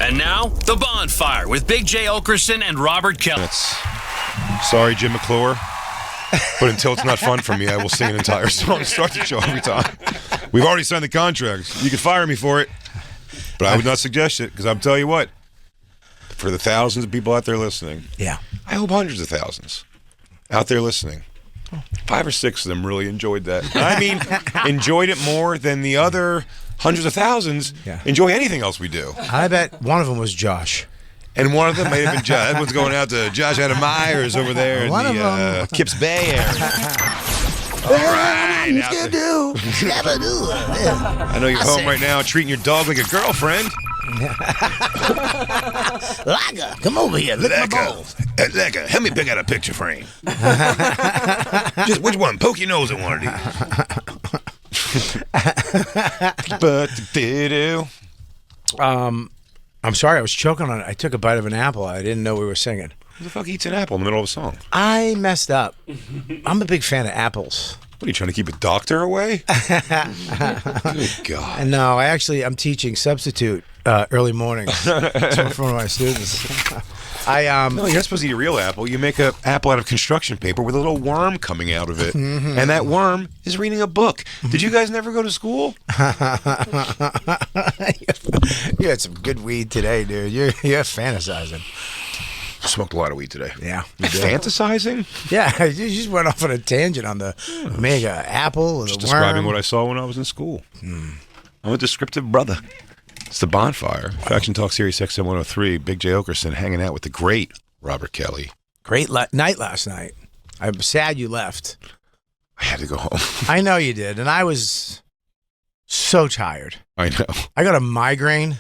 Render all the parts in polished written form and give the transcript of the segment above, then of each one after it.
And now, The Bonfire with Big J. Okerson and Robert Kelly. Sorry, Jim McClure, but until it's not fun for me, I will sing an entire song to start the show every time. We've already signed the contract. You can fire me for it, but I would not suggest it, because I'll tell you what, for the thousands of people out there listening, I hope hundreds of thousands out there listening, 5 or 6 of them really enjoyed that. I mean, enjoyed it more than the other hundreds of thousands enjoy anything else we do. I bet one of them was Josh. And one of them may have been Josh. That one's going out to Josh Adam Myers over there in the Kips Bay area. All right. I know you're home right now treating your dog like a girlfriend. Laga, come over here. Look at my balls. Lecker, help me pick out a picture frame. Just which one? Poke your nose at one of these. But I'm sorry, I was choking on it. I took a bite of an apple. I didn't know we were singing. Who the fuck eats an apple in the middle of a song? I messed up. I'm a big fan of apples. What, are you trying to keep a doctor away? Good God. No, I'm teaching substitute early mornings to one of my students. No, you're not supposed to eat a real apple. You make an apple out of construction paper with a little worm coming out of it. And that worm is reading a book. Did you guys never go to school? You had some good weed today, dude. You're fantasizing. I smoked a lot of weed today. Yeah. Fantasizing? Yeah, you just went off on a tangent on the mega apple. Just describing what I saw when I was in school. I'm a descriptive brother. It's The Bonfire. Faction Talk Series XM 103. Big J. Okerson hanging out with the great Robert Kelly. Great night last night. I'm sad you left. I had to go home. I know you did, and I was so tired. I know. I got a migraine.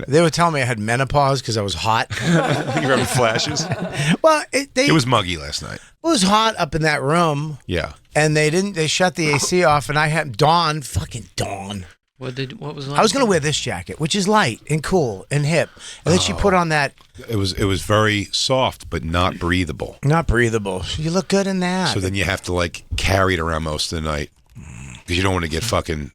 They were telling me I had menopause because I was hot. You were having flashes? Well, it was muggy last night. It was hot up in that room. Yeah. And they shut the AC off, and I had fucking Dawn. What was I was going to wear this jacket, which is light and cool and hip. And then she put on that. It was very soft, but not breathable. Not breathable. You look good in that. So then you have to carry it around most of the night because you don't want to get fucking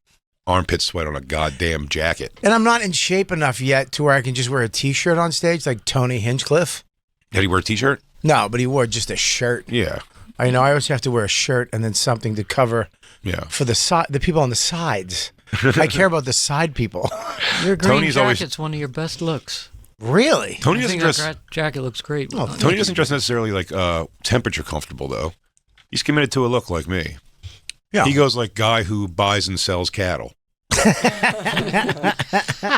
armpit sweat on a goddamn jacket. And I'm not in shape enough yet to where I can just wear a T-shirt on stage like Tony Hinchcliffe. Did he wear a T-shirt? No, but he wore just a shirt. Yeah. I know. I always have to wear a shirt and then something to cover for the people on the sides. I care about the side people. Your green jacket's one of your best looks. Really? Tony doesn't dress. That jacket looks great. Oh, Tony doesn't dress necessarily temperature comfortable though. He's committed to a look like me. Yeah. He goes like guy who buys and sells cattle.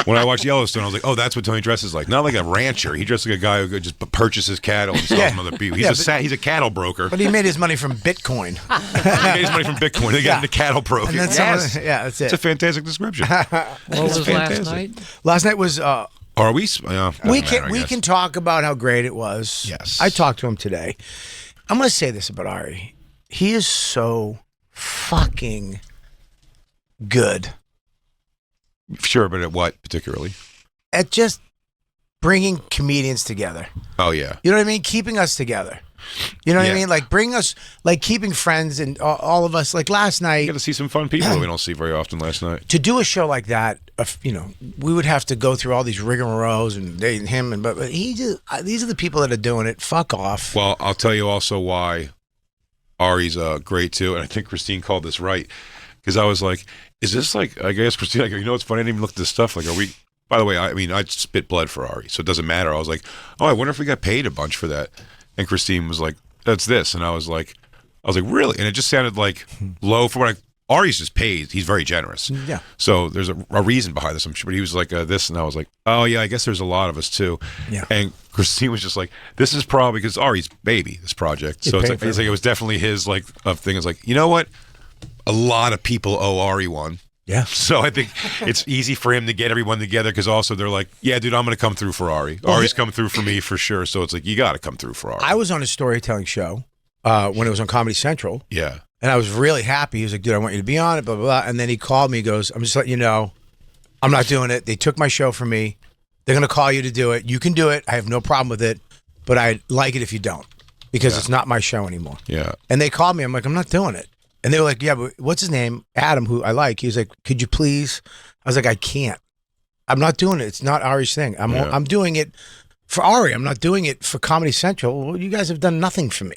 When I watched Yellowstone, I was like, oh, that's what Tony dresses like. Not like a rancher. He dresses like a guy who just purchases cattle and sells them other people. He's a cattle broker. But he made his money from Bitcoin. He made his money from Bitcoin. They got into cattle broking. Yes. That's it. It's a fantastic description. What was last night? Last night was... Are we? We can talk about how great it was. Yes. I talked to him today. I'm going to say this about Ari. He is so fucking good. Sure, but at what particularly? At just bringing comedians together. Oh, yeah. You know what I mean? Keeping us together. You know what I mean? Like bring us, like keeping friends and all of us. Like last night. You got to see some fun people that we don't see very often last night. To do a show like that, we would have to go through all these rigmaroles and they and him. But these are the people that are doing it. Fuck off. Well, I'll tell you also why Ari's great too. And I think Christine called this right. Because I was like, is this I guess, Christine, it's funny, I didn't even look at this stuff. Are we, by the way, I spit blood for Ari, so it doesn't matter. I was like, oh, I wonder if we got paid a bunch for that. And Christine was like, that's this. And I was like, really? And it just sounded low for what Ari's just paid. He's very generous. Yeah. So there's a reason behind this, I'm sure. But he was like, this. And I was like, oh, yeah, I guess there's a lot of us too. Yeah. And Christine was just like, this is probably because Ari's baby, this project. So it's like it was definitely his thing. It's like, you know what? A lot of people owe Ari one. Yeah. So I think it's easy for him to get everyone together because also they're like, yeah, dude, I'm going to come through for Ari. Ari's come through for me for sure. So it's like, you got to come through for Ari. I was on a storytelling show when it was on Comedy Central. Yeah. And I was really happy. He was like, dude, I want you to be on it, blah, blah, blah. And then he called me. He goes, I'm just letting you know, I'm not doing it. They took my show from me. They're going to call you to do it. You can do it. I have no problem with it. But I'd like it if you don't because it's not my show anymore. Yeah. And they called me. I'm like, I'm not doing it. And they were like, yeah, but what's his name? Adam, who I like. He was like, could you please? I was like, I can't. I'm not doing it. It's not Ari's thing. I'm doing it for Ari. I'm not doing it for Comedy Central. Well, you guys have done nothing for me.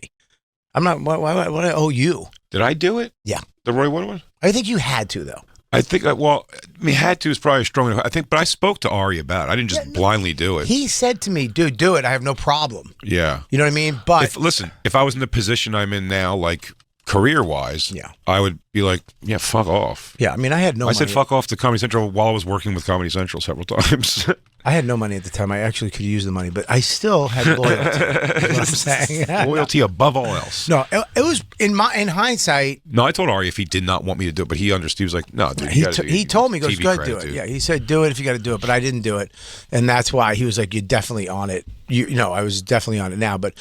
I'm not. What I owe you? Did I do it? Yeah. The Roy Wood one? I think you had to though. I think. Well, I mean, had to is probably strong enough. I think, but I spoke to Ari about it. I didn't just blindly do it. He said to me, "Dude, do it. I have no problem." Yeah. You know what I mean? But if I was in the position I'm in now, like career-wise, I would be like, yeah, fuck off. Yeah, I mean, I had no money. I said fuck off to Comedy Central while I was working with Comedy Central several times. I had no money at the time. I actually could use the money, but I still had loyalty. Is what I'm saying. Loyalty above all else. No, it was in hindsight. No, I told Ari if he did not want me to do it, but he understood. He was like, no, dude. He told me, he goes, TV go credit, do it. dude. Yeah, he said, do it if you got to do it, but I didn't do it, and that's why he was like, you're definitely on it. You know, I was definitely on it now, but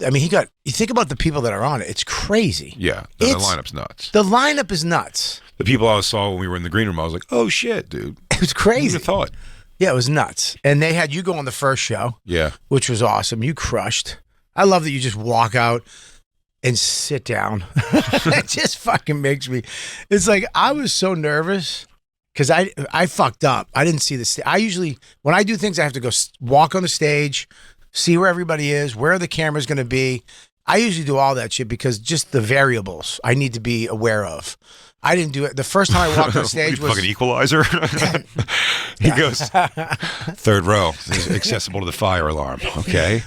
I mean, you think about the people that are on it. It's crazy. Yeah, the lineup's nuts. The lineup is nuts. The people I saw when we were in the green room, I was like, oh shit, dude. It was crazy. Who'd have thought? Yeah, it was nuts. And they had you go on the first show. Yeah. Which was awesome. You crushed. I love that you just walk out and sit down. It just fucking makes me. It's like I was so nervous because I fucked up. I didn't see the I usually, when I do things, I have to go walk on the stage, see where everybody is, where the camera's going to be. I usually do all that shit because just the variables I need to be aware of. I didn't do it. The first time I walked on stage was fucking equalizer. He goes, third row, accessible to the fire alarm. Okay,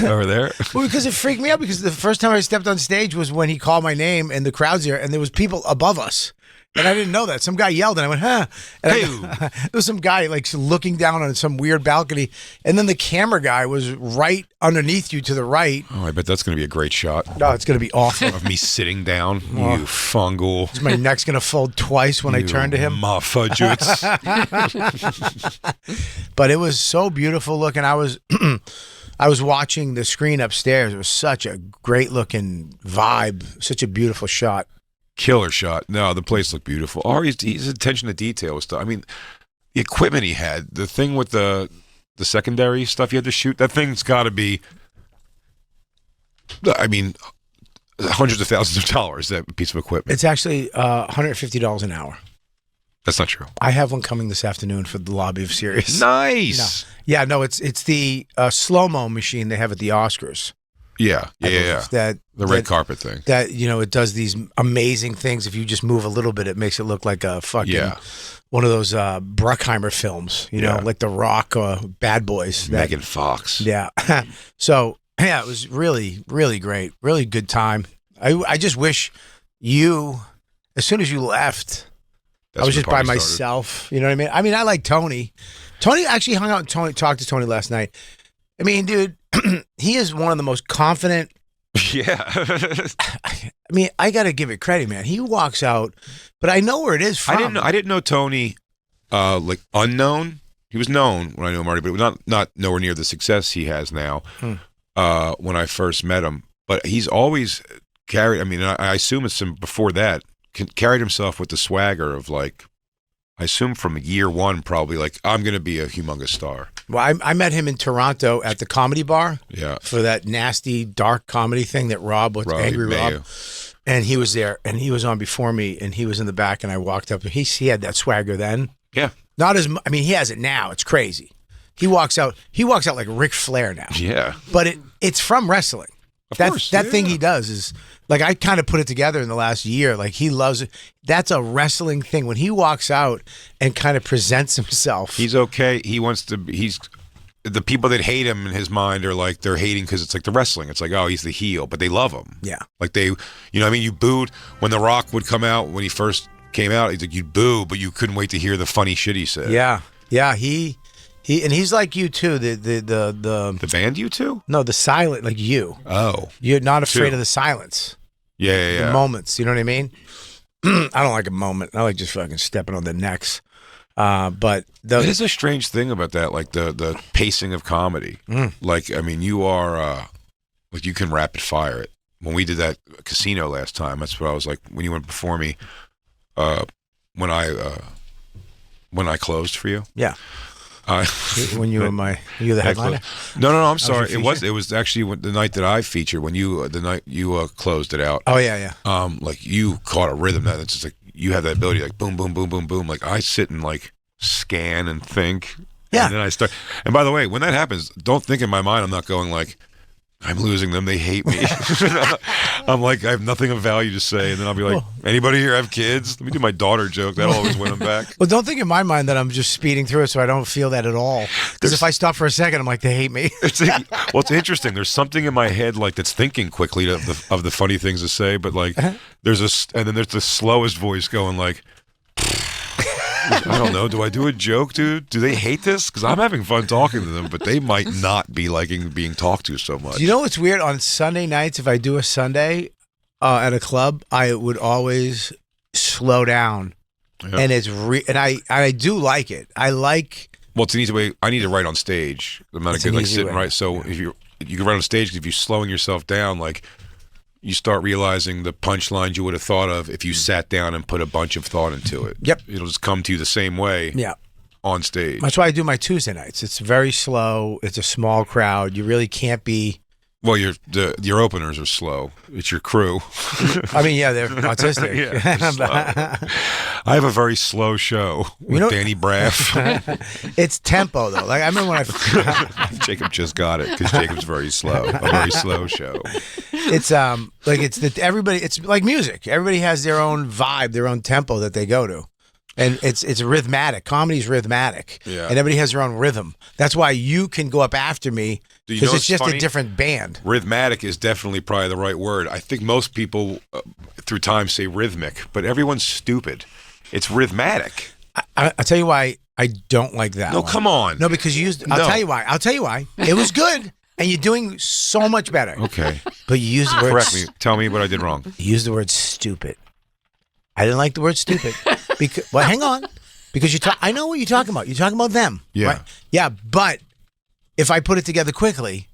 over there. Well, because it freaked me out because the first time I stepped on stage was when he called my name and the crowd's there and there was people above us. And I didn't know that. Some guy yelled and I went, huh. And there was some guy like looking down on some weird balcony. And then the camera guy was right underneath you to the right. Oh, I bet that's going to be a great shot. No, it's going to be awful. Of me sitting down. You fungal. My neck's going to fold twice when I turn to him. Mafajutes. But it was so beautiful looking. I was watching the screen upstairs. It was such a great looking vibe. Such a beautiful shot. Killer shot. No, the place looked beautiful. His attention to detail was stuff. I mean, the equipment he had, the thing with the secondary stuff you had to shoot, that thing's got to be, I mean, hundreds of thousands of dollars, that piece of equipment. It's actually $150 an hour. That's not true. I have one coming this afternoon for the lobby of Sirius. Nice. No. Yeah, no, it's the slow-mo machine they have at the Oscars. Yeah. The red carpet thing. That, you know, it does these amazing things. If you just move a little bit, it makes it look like a fucking one of those Bruckheimer films, you know, like The Rock or Bad Boys. Megan Fox. Yeah. So, yeah, it was really, really great. Really good time. I just wish you, as soon as you left, I was just by myself. You know what I mean? I mean, I like Tony. Tony actually hung out and talked to Tony last night. I mean, dude, he is one of the most confident. Yeah. I mean, I got to give it credit, man. He walks out, but I know where it is from. I didn't know Tony, like unknown. He was known when I knew him already, but not nowhere near the success he has now. When I first met him, but he's always carried. I mean, I assume it's before that carried himself with the swagger of like. I assume from year one, probably like I'm going to be a humongous star. Well, I met him in Toronto at the Comedy Bar. Yeah. For that nasty dark comedy thing that Rob Angry Rob, and he was there, and he was on before me, and he was in the back, and I walked up. He had that swagger then. Yeah. Not as I mean, he has it now. It's crazy. He walks out like Ric Flair now. Yeah. But it's from wrestling. Of course, that thing he does is like I kind of put it together in the last year. Like he loves it. That's a wrestling thing. When he walks out and kind of presents himself, he's okay. He wants to. He's the people that hate him in his mind are like they're hating because it's like the wrestling. It's like he's the heel, but they love him. Yeah, like they, I mean, you booed when The Rock would come out when he first came out. He's like you'd boo, but you couldn't wait to hear the funny shit he said. Yeah. He's like you too. The band you too? No, the silent like you. Oh, you're not afraid of the silence. Yeah. The moments. You know what I mean? I don't like a moment. I like just fucking stepping on the necks. But it is a strange thing about that, like the pacing of comedy. Like, I mean, you are like you can rapid fire it. When we did that casino last time, that's what I was like. When you went before me, when I closed for you, yeah. When you were the headliner? No, I'm sorry. It was actually the night that I featured when the night you closed it out. Oh yeah. Like you caught a rhythm that it's just like you have that ability, like boom, boom, boom, boom, boom. Like I sit and like scan and think. Yeah. And then I start. And by the way, when that happens, don't think in my mind I'm not going like, I'm losing them. They hate me. I'm like, I have nothing of value to say. And then I'll be like, anybody here have kids? Let me do my daughter joke. That'll always win them back. Well, don't think in my mind that I'm just speeding through it so I don't feel that at all. Because if I stop for a second, I'm like, they hate me. It's interesting. There's something in my head like that's thinking quickly of the funny things to say, but like and then there's the slowest voice going like, I don't know. Do I do a joke, dude? Do they hate this? Because I'm having fun talking to them, but they might not be liking being talked to so much. You know what's weird? On Sunday nights, if I do a Sunday at a club, I would always slow down, and I do like it. I like. Well, it's an easy way. I need to write on stage. I'm not a good like sitting right. So if you can write on stage, if you're slowing yourself down, like. You start realizing the punchlines you would have thought of if you sat down and put a bunch of thought into it. Yep. It'll just come to you the same way on stage. That's why I do my Tuesday nights. It's very slow. It's a small crowd. You really can't be... Well, your openers are slow. It's your crew. I mean, yeah, they're autistic. They're slow. I have a very slow show with Danny Braff. It's tempo, though. Like I remember when Jacob just got it because Jacob's very slow. A very slow show. It's it's like music. Everybody has their own vibe, their own tempo that they go to. And it's rhythmatic. Comedy's rhythmatic. Yeah. And everybody has their own rhythm. That's why you can go up after me because it's just funny? A different band. Rhythmatic is definitely probably the right word. I think most people through time say rhythmic, but everyone's stupid. It's rhythmatic. I'll tell you why I don't like that. No, come on. No, because you used. I'll tell you why. I'll tell you why. It was good, and you're doing so much better. Okay. But you used the word. Correct me. Tell me what I did wrong. You used the word stupid. I didn't like the word stupid. Because, well, hang on. Because I know what you're talking about. You're talking about them. Yeah. Right? Yeah, but if I put it together quickly,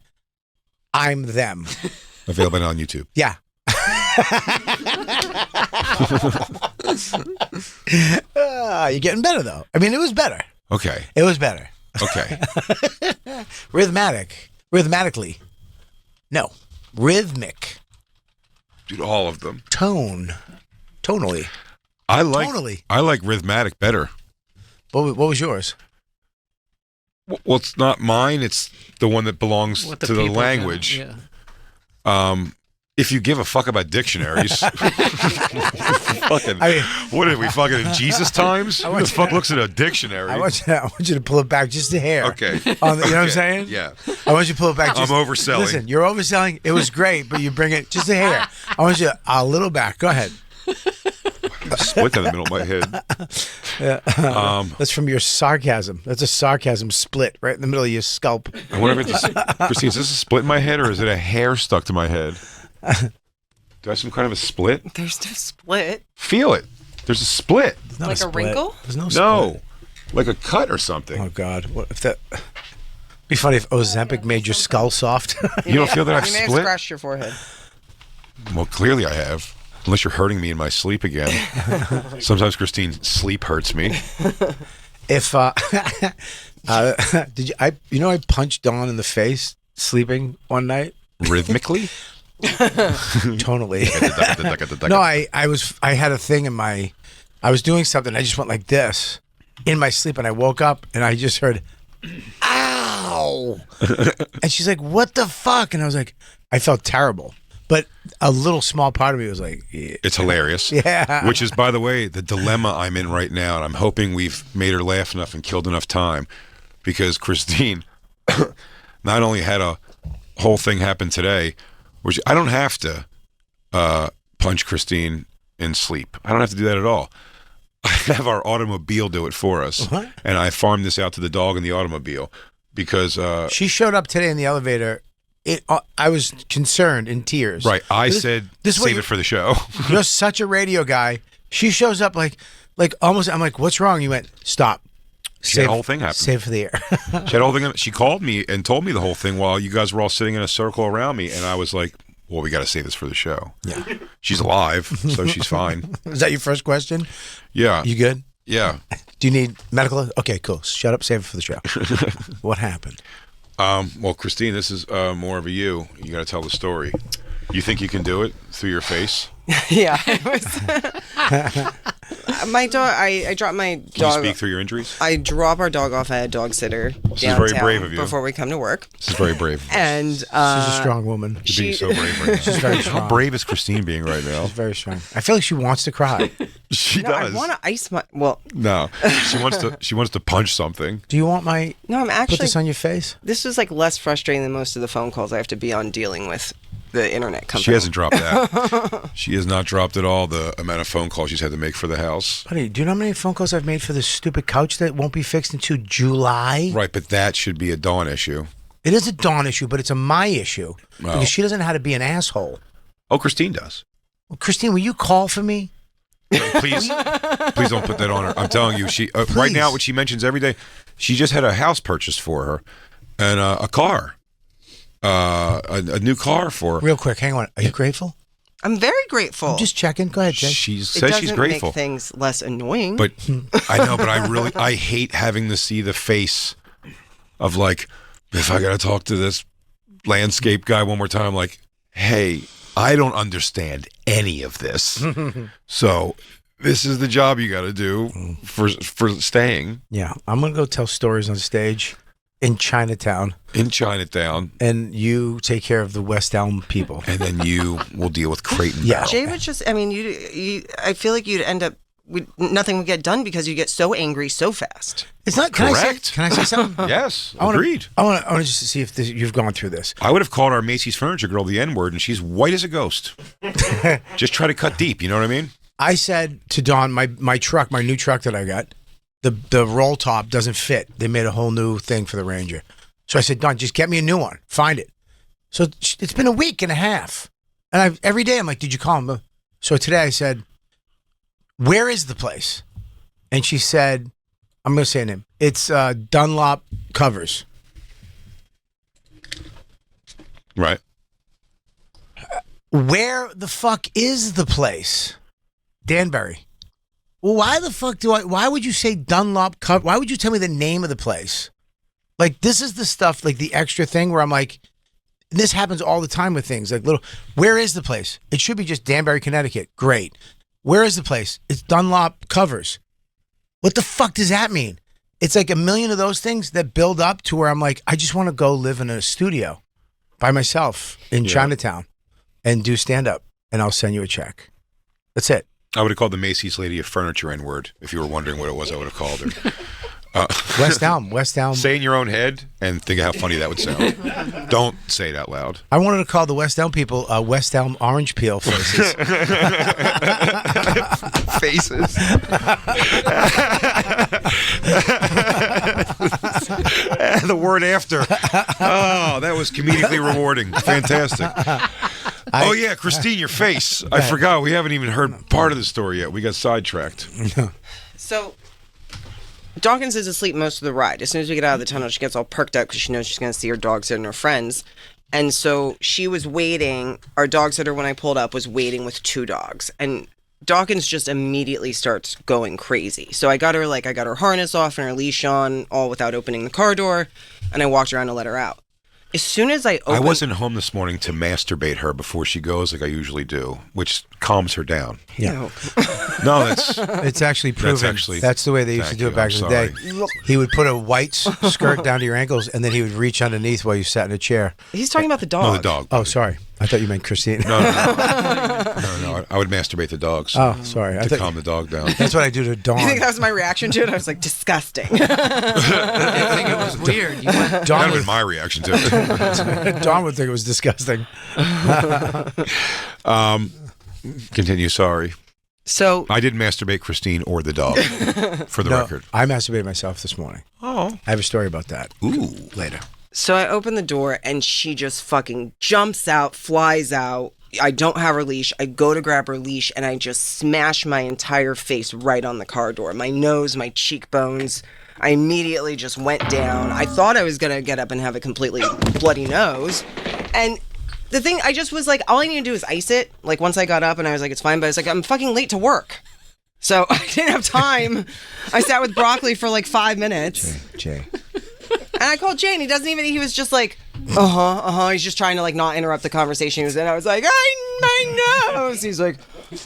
I'm them. Available on YouTube. Yeah. You're getting better, though. I mean, it was better. Okay. It was better. Okay. Rhythmatically. No. Rhythmic. Dude, all of them. Tonally. I like rhythmatic better. What was yours? Well, it's not mine. It's the one that belongs to the language. If you give a fuck about dictionaries, what are we fucking in Jesus times? Who the fuck looks at a dictionary? I want you to pull it back just a hair. Okay. You know what I'm saying? Yeah. I want you to pull it back. I'm overselling. Listen, you're overselling. It was great, but you bring it just a hair. I want you a little back. Go ahead. Split down the middle of my head. Yeah. That's from your sarcasm. That's a sarcasm split right in the middle of your scalp. I wonder if Christine, is this a split in my head or is it a hair stuck to my head? Do I have some kind of a split? There's no split. Feel it. There's a split. Like a wrinkle? There's no split. No. Like a cut or something. Oh, God. What if that... Be funny if Ozempic made your skull soft. You don't feel that I've split? You may have scratched your forehead. Well, clearly I have. Unless you're hurting me in my sleep again. Sometimes Christine's sleep hurts me. If did you? I punched Dawn in the face sleeping one night. Rhythmically? Tonally. No, I had a thing in my. I was doing something. I just went like this in my sleep, and I woke up and I just heard, "Ow!" And she's like, "What the fuck?" And I was like, I felt terrible. But a little small part of me was like... Yeah. It's hilarious. Yeah. Which is, by the way, the dilemma I'm in right now. And I'm hoping we've made her laugh enough and killed enough time. Because Christine not only had a whole thing happen today, which I don't have to punch Christine in sleep. I don't have to do that at all. I have our automobile do it for us. What? And I farmed this out to the dog in the automobile. Because... she showed up today in the elevator... I was concerned in tears. Right. I said, save it for the show. You're such a radio guy. She shows up like almost, I'm like, what's wrong? You went, stop. The whole thing happened. Save for the air. She had the whole thing. She called me and told me the whole thing while you guys were all sitting in a circle around me. And I was like, well, we got to save this for the show. Yeah. She's alive, so she's fine. Is that your first question? Yeah. You good? Yeah. Do you need medical? Okay, cool. Shut up. Save it for the show. What happened? Well, Christine, this is more of a you. You got to tell the story. You think you can do it through your face? Yeah. It was my dog. I dropped my dog. Can you speak through your injuries? I drop our dog off at a dog sitter This is downtown very brave of you. before we come to work. This is very brave. And She's a strong woman. You're being so brave right now. She's very strong. How brave is Christine being right now? She's very strong. I feel like she wants to cry. She no, does. I want to ice my. Well, No, she wants to punch something. Do you want my? no, I'm actually. Put this on your face. This was like less frustrating than most of the phone calls I have to be on dealing with the internet company. She hasn't dropped that. She has not dropped at all the amount of phone calls she's had to make for the house. Buddy, do you know how many phone calls I've made for this stupid couch that won't be fixed until July? Right, but that should be a Dawn issue. It is a Dawn issue, but it's a my issue because she doesn't know how to be an asshole. Oh, Christine does. Well, Christine, will you call for me? Please don't put that on her. I'm telling you, she right now what she mentions every day. She just had a house purchased for her and a car, a new car for her. Real quick, hang on. Are you grateful? I'm very grateful. I'm just checking. Go ahead, Jay. She it says she's doesn't grateful. Make things less annoying. But I know, but I hate having to see the face of like, if I got to talk to this landscape guy one more time, like, hey, I don't understand any of this. So this is the job you got to do for staying. Yeah, I'm going to go tell stories on stage in Chinatown. In Chinatown. And you take care of the West Elm people. And then you will deal with Creighton. Yeah. Battle. Jay would just, I mean, you I feel like you'd end up, nothing would get done because you get so angry so fast. It's not correct. Can I say something? Yes, agreed. I want to just see if you've gone through this. I would have called our Macy's furniture girl the N-word, and she's white as a ghost. Just try to cut deep, you know what I mean? I said to Dawn, my truck, my new truck that I got, the roll top doesn't fit. They made a whole new thing for the Ranger. So I said, Dawn, just get me a new one. Find it. So it's been a week and a half. And every day I'm like, did you call him? So today I said, where is the place? And she said, I'm going to say a name. It's Dunlop Covers. Right. Where the fuck is the place? Danbury. Well, why the fuck why would you say Dunlop Cover? Why would you tell me the name of the place? Like, this is the stuff, like the extra thing where I'm like, this happens all the time with things. Like, where is the place? It should be just Danbury, Connecticut. Great. Where is the place? It's Dunlop Covers. What the fuck does that mean? It's like a million of those things that build up to where I'm like, I just want to go live in a studio by myself in Chinatown and do stand-up, and I'll send you a check. That's it. I would have called the Macy's lady a furniture N-word. If you were wondering what it was, I would have called her. West Elm. Say in your own head and think of how funny that would sound. Don't say it out loud. I wanted to call the West Elm people West Elm orange peel faces. Faces. The word after. Oh, that was comedically rewarding. Fantastic. Oh, yeah, Christine, your face. I forgot. We haven't even heard part of the story yet. We got sidetracked. So Dawkins is asleep most of the ride. As soon as we get out of the tunnel, she gets all perked up because she knows she's going to see her dog sitter and her friends. And so she was waiting. Our dog sitter, when I pulled up, was waiting with two dogs. And Dawkins just immediately starts going crazy. So I got her harness off and her leash on, all without opening the car door. And I walked around to let her out. As soon as I wasn't home this morning to masturbate her before she goes like I usually do, which calms her down. Yeah. No, that's... It's actually proven. That's the way they used to do it back in the day. He would put a white skirt down to your ankles, and then he would reach underneath while you sat in a chair. He's talking about the dog. No, the dog. Oh, sorry. I thought you meant Christine. No. I would masterbate the dogs. Oh, sorry. To calm the dog down. That's what I do to Dawn. You think that was my reaction to it? I was like, disgusting. I think it was weird. That would have been my reaction to it. Dawn would think it was disgusting. Continue, sorry. So I didn't masturbate Christine or the dog, for the record. I masturbated myself this morning. Oh. I have a story about that. Ooh. Later. So I open the door and she just fucking jumps out, flies out. I don't have her leash. I go to grab her leash and I just smash my entire face right on the car door. My nose, my cheekbones. I immediately just went down. I thought I was going to get up and have a completely bloody nose. And the thing, I just was like, all I need to do is ice it. Like once I got up and I was like, it's fine. But I was like, I'm fucking late to work. So I didn't have time. I sat with broccoli for like 5 minutes. Jay. And I called Jay and he was just like, He's just trying to like not interrupt the conversation he was in. I was like, my nose. He's like,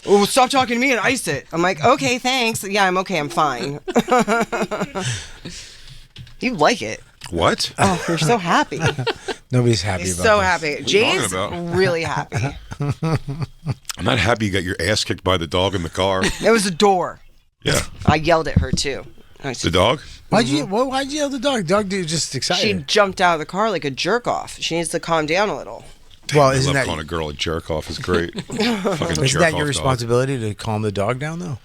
Oh, stop talking to me and ice it. I'm like, okay, thanks. Yeah, I'm okay. I'm fine. You like it. What? Oh, you're so happy. Nobody's happy He's about so this. happy. Jay's talking really happy. I'm not happy you got your ass kicked by the dog in the car. It was a door. Yeah. I yelled at her too. I The said, dog? Why'd you yell at the dog? Dog dude just excited. she jumped out of the car like a jerk off. She needs to calm down a little. Well, I isn't love that calling a girl a jerk off is great. Fucking isn't jerk that off your dog. responsibility to calm the dog down though?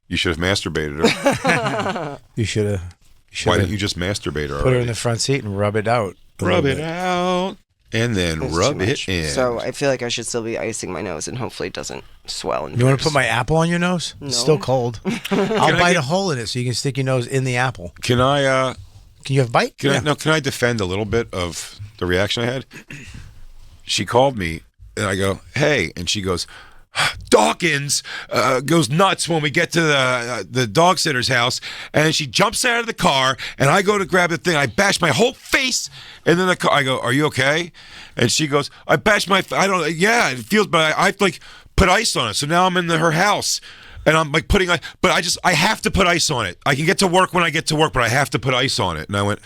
You should have masturbated her. You should have. Why didn't you just masturbate her put her already? in the front seat and rub it out? Rub it out. And then It's rub too it much. in. So I feel like I should still be icing my nose and hopefully it doesn't swell. And You want to burst. put my apple on your nose? No. It's still cold. I'll I bite get- a hole in it so you can stick your nose in the apple. Can I Can you have bite? can I defend a little bit of the reaction I had? She called me and I go, "Hey," and she goes, Dawkins goes nuts when we get to the dog sitter's house, and she jumps out of the car, and I go to grab the thing. I bash my whole face, and then I go, "Are you okay?" And she goes, "I bashed my. I don't. Yeah, it feels, but I like put ice on it. So now I'm in her house." And I'm like putting, but I have to put ice on it. I can get to work when I get to work, but I have to put ice on it. And I went,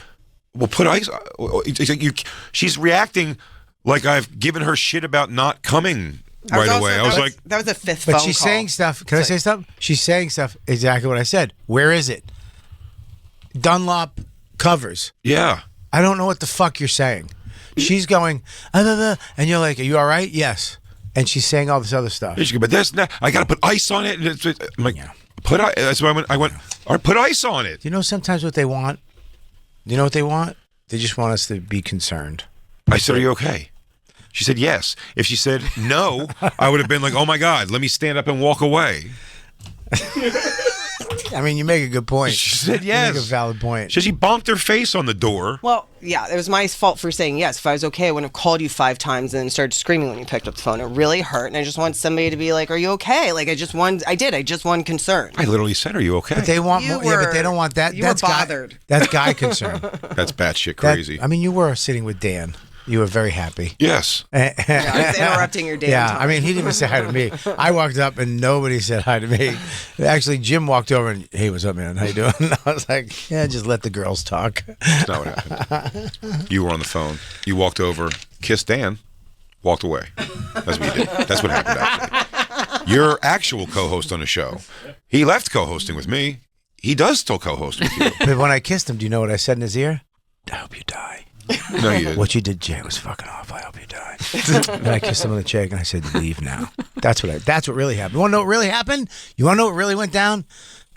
well, put ice. She's reacting like I've given her shit about not coming right away. I was like, that was a fifth But phone she's call. saying stuff. Can I say something? She's saying stuff exactly what I said. Where is it? Dunlop covers. yeah. I don't know what the fuck you're saying. She's going, and you're like, are you all right? Yes. And she's saying all this other stuff. She go, but that's not. I got to put ice on it. And I'm like, put ice. That's why I went. All right, put ice on it. You know sometimes what they want? You know what they want? They just want us to be concerned. I said, are you okay? She said yes. If she said no, I would have been like, oh my God, let me stand up and walk away. I mean, you make a good point. She said You make a yes. valid point. She bonked her face on the door. Well, yeah, it was my fault for saying yes. If I was okay, I wouldn't have called you 5 times and then started screaming when you picked up the phone. It really hurt, and I just want somebody to be like, "Are you okay?" Like I just wanted concern. I literally said, are you okay? But they want You more. Yeah, but they were- don't want that. you were That's bothered. That's guy concern. That's batshit That- crazy. I mean, you were sitting with Dan. You were very happy. Yes. Yeah, I was interrupting your day. Yeah, I mean, he didn't even say hi to me. I walked up and nobody said hi to me. Actually, Jim walked over and, hey, what's up, man? How you doing? I was like, yeah, just let the girls talk. That's not what happened. You were on the phone. You walked over, kissed Dan, walked away. That's what you did. That's what happened, actually. Your actual co-host on the show, he left co-hosting with me. He does still co-host with you. But when I kissed him, do you know what I said in his ear? I hope you die. No, you didn't. What you did, Jay, was fucking off. I hope you die. And I kissed him on the cheek and I said, leave now. That's what really happened. You want to know what really happened? You want to know what really went down?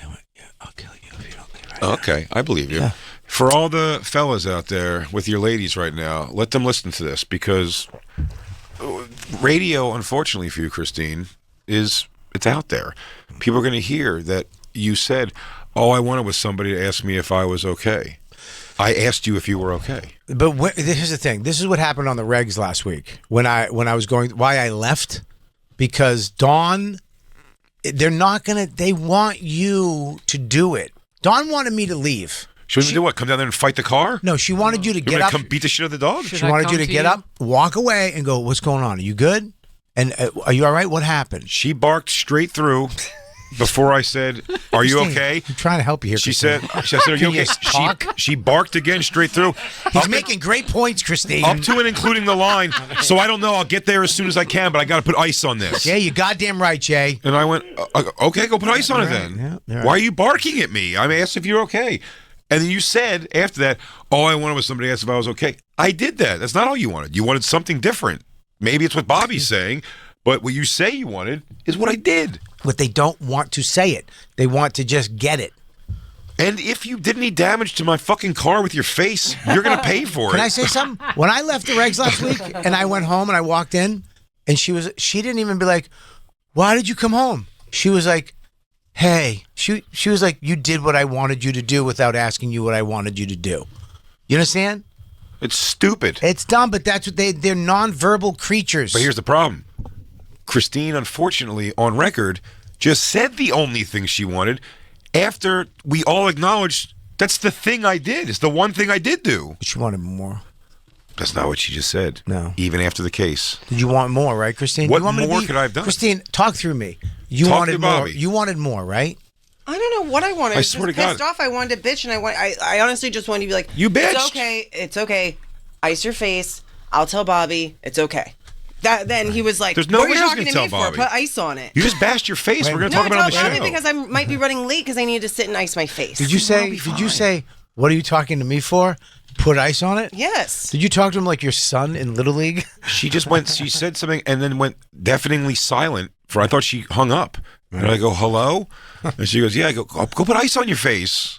I went, yeah, I'll kill you if you don't leave right now. Okay, I believe you. Yeah. For all the fellas out there with your ladies right now, let them listen to this because radio, unfortunately for you, Christine, it's out there. People are going to hear that you said, all I wanted was somebody to ask me if I was okay. I asked you if you were okay. But here's the thing. This is what happened on the regs last week when I was going. Why I left? Because Dawn, they're not gonna. They want you to do it. Dawn wanted me to leave. She was going to do what? Come down there and fight the car? No, she wanted you to You get want up. to come beat the shit out of the dog? She wanted you to get up, walk away, and go. What's going on? Are you good? And are you all right? What happened? She barked straight through before I said, are you Christine, okay? I'm trying to help you here. She Christine. said, are you Can you okay? talk? She barked again straight through. He's making great points, Christine. Up to and including the line. So I don't know. I'll get there as soon as I can, but I got to put ice on this. Yeah, you goddamn right, Jay. And I went, okay, go put ice on it then. Yeah, you're right. Why are you barking at me? I asked if you're okay. And then you said after that, all I wanted was somebody to ask if I was okay. I did that. That's not all you wanted. You wanted something different. Maybe it's what Bobby's saying, but what you say you wanted is what I did. But they don't want to say it. They want to just get it. And if you did any damage to my fucking car with your face, you're going to pay for it. Can I say something? When I left the regs last week and I went home and I walked in and she didn't even be like, why did you come home? She was like, hey, she was like, you did what I wanted you to do without asking you what I wanted you to do. You understand? It's stupid. It's dumb, but that's what they're nonverbal creatures. But here's the problem. Christine, unfortunately, on record, just said the only thing she wanted after we all acknowledged that's the thing I did. It's the one thing I did do. She wanted more. That's not what she just said. No. Even after the case. Did you want more, right, Christine? What You want me to more could I have done? Christine, talk through me. You Talk wanted to more. Bobby. You wanted more, right? I don't know what I wanted. I I was swear just to God. pissed off. I wanted to bitch, and I honestly just wanted to be like, You bitched. It's okay. It's okay. Ice your face. I'll tell Bobby. It's okay. Then he was like, There's no what are way you I was talking gonna to me tell for? Bobby. Put ice on it. You just bashed your face. Wait, We're going to No, talk I about it told on the Bobby show. because I might be running late because I need to sit and ice my face. Did you say? What are you talking to me for? Put ice on it? Yes. Did you talk to him like your son in Little League? She just went, she said something and then went deafeningly silent for, I thought she hung up. And I go, hello? And she goes, yeah. I go put ice on your face.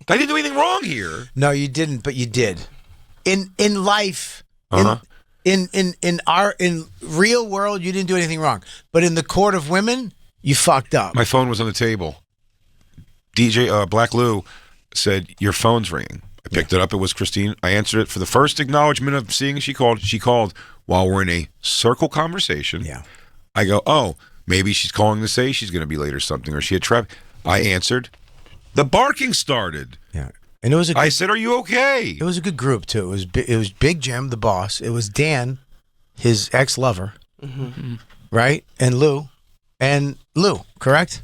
I didn't do anything wrong here. No, you didn't, but you did. In life, Uh-huh. in real world, you didn't do anything wrong. But in the court of women, you fucked up. My phone was on the table. DJ Black Lou said, your phone's ringing. I picked it up. It was Christine. I answered it for the first acknowledgement of seeing she called. She called while we're in a circle conversation. Yeah. I go, oh, maybe she's calling to say she's going to be late or something, or she had traffic. I answered. The barking started. Yeah, and it was I said, are you okay? It was a good group too. It was Big Jim, the boss. It was Dan, his ex-lover, right, and Lou, correct?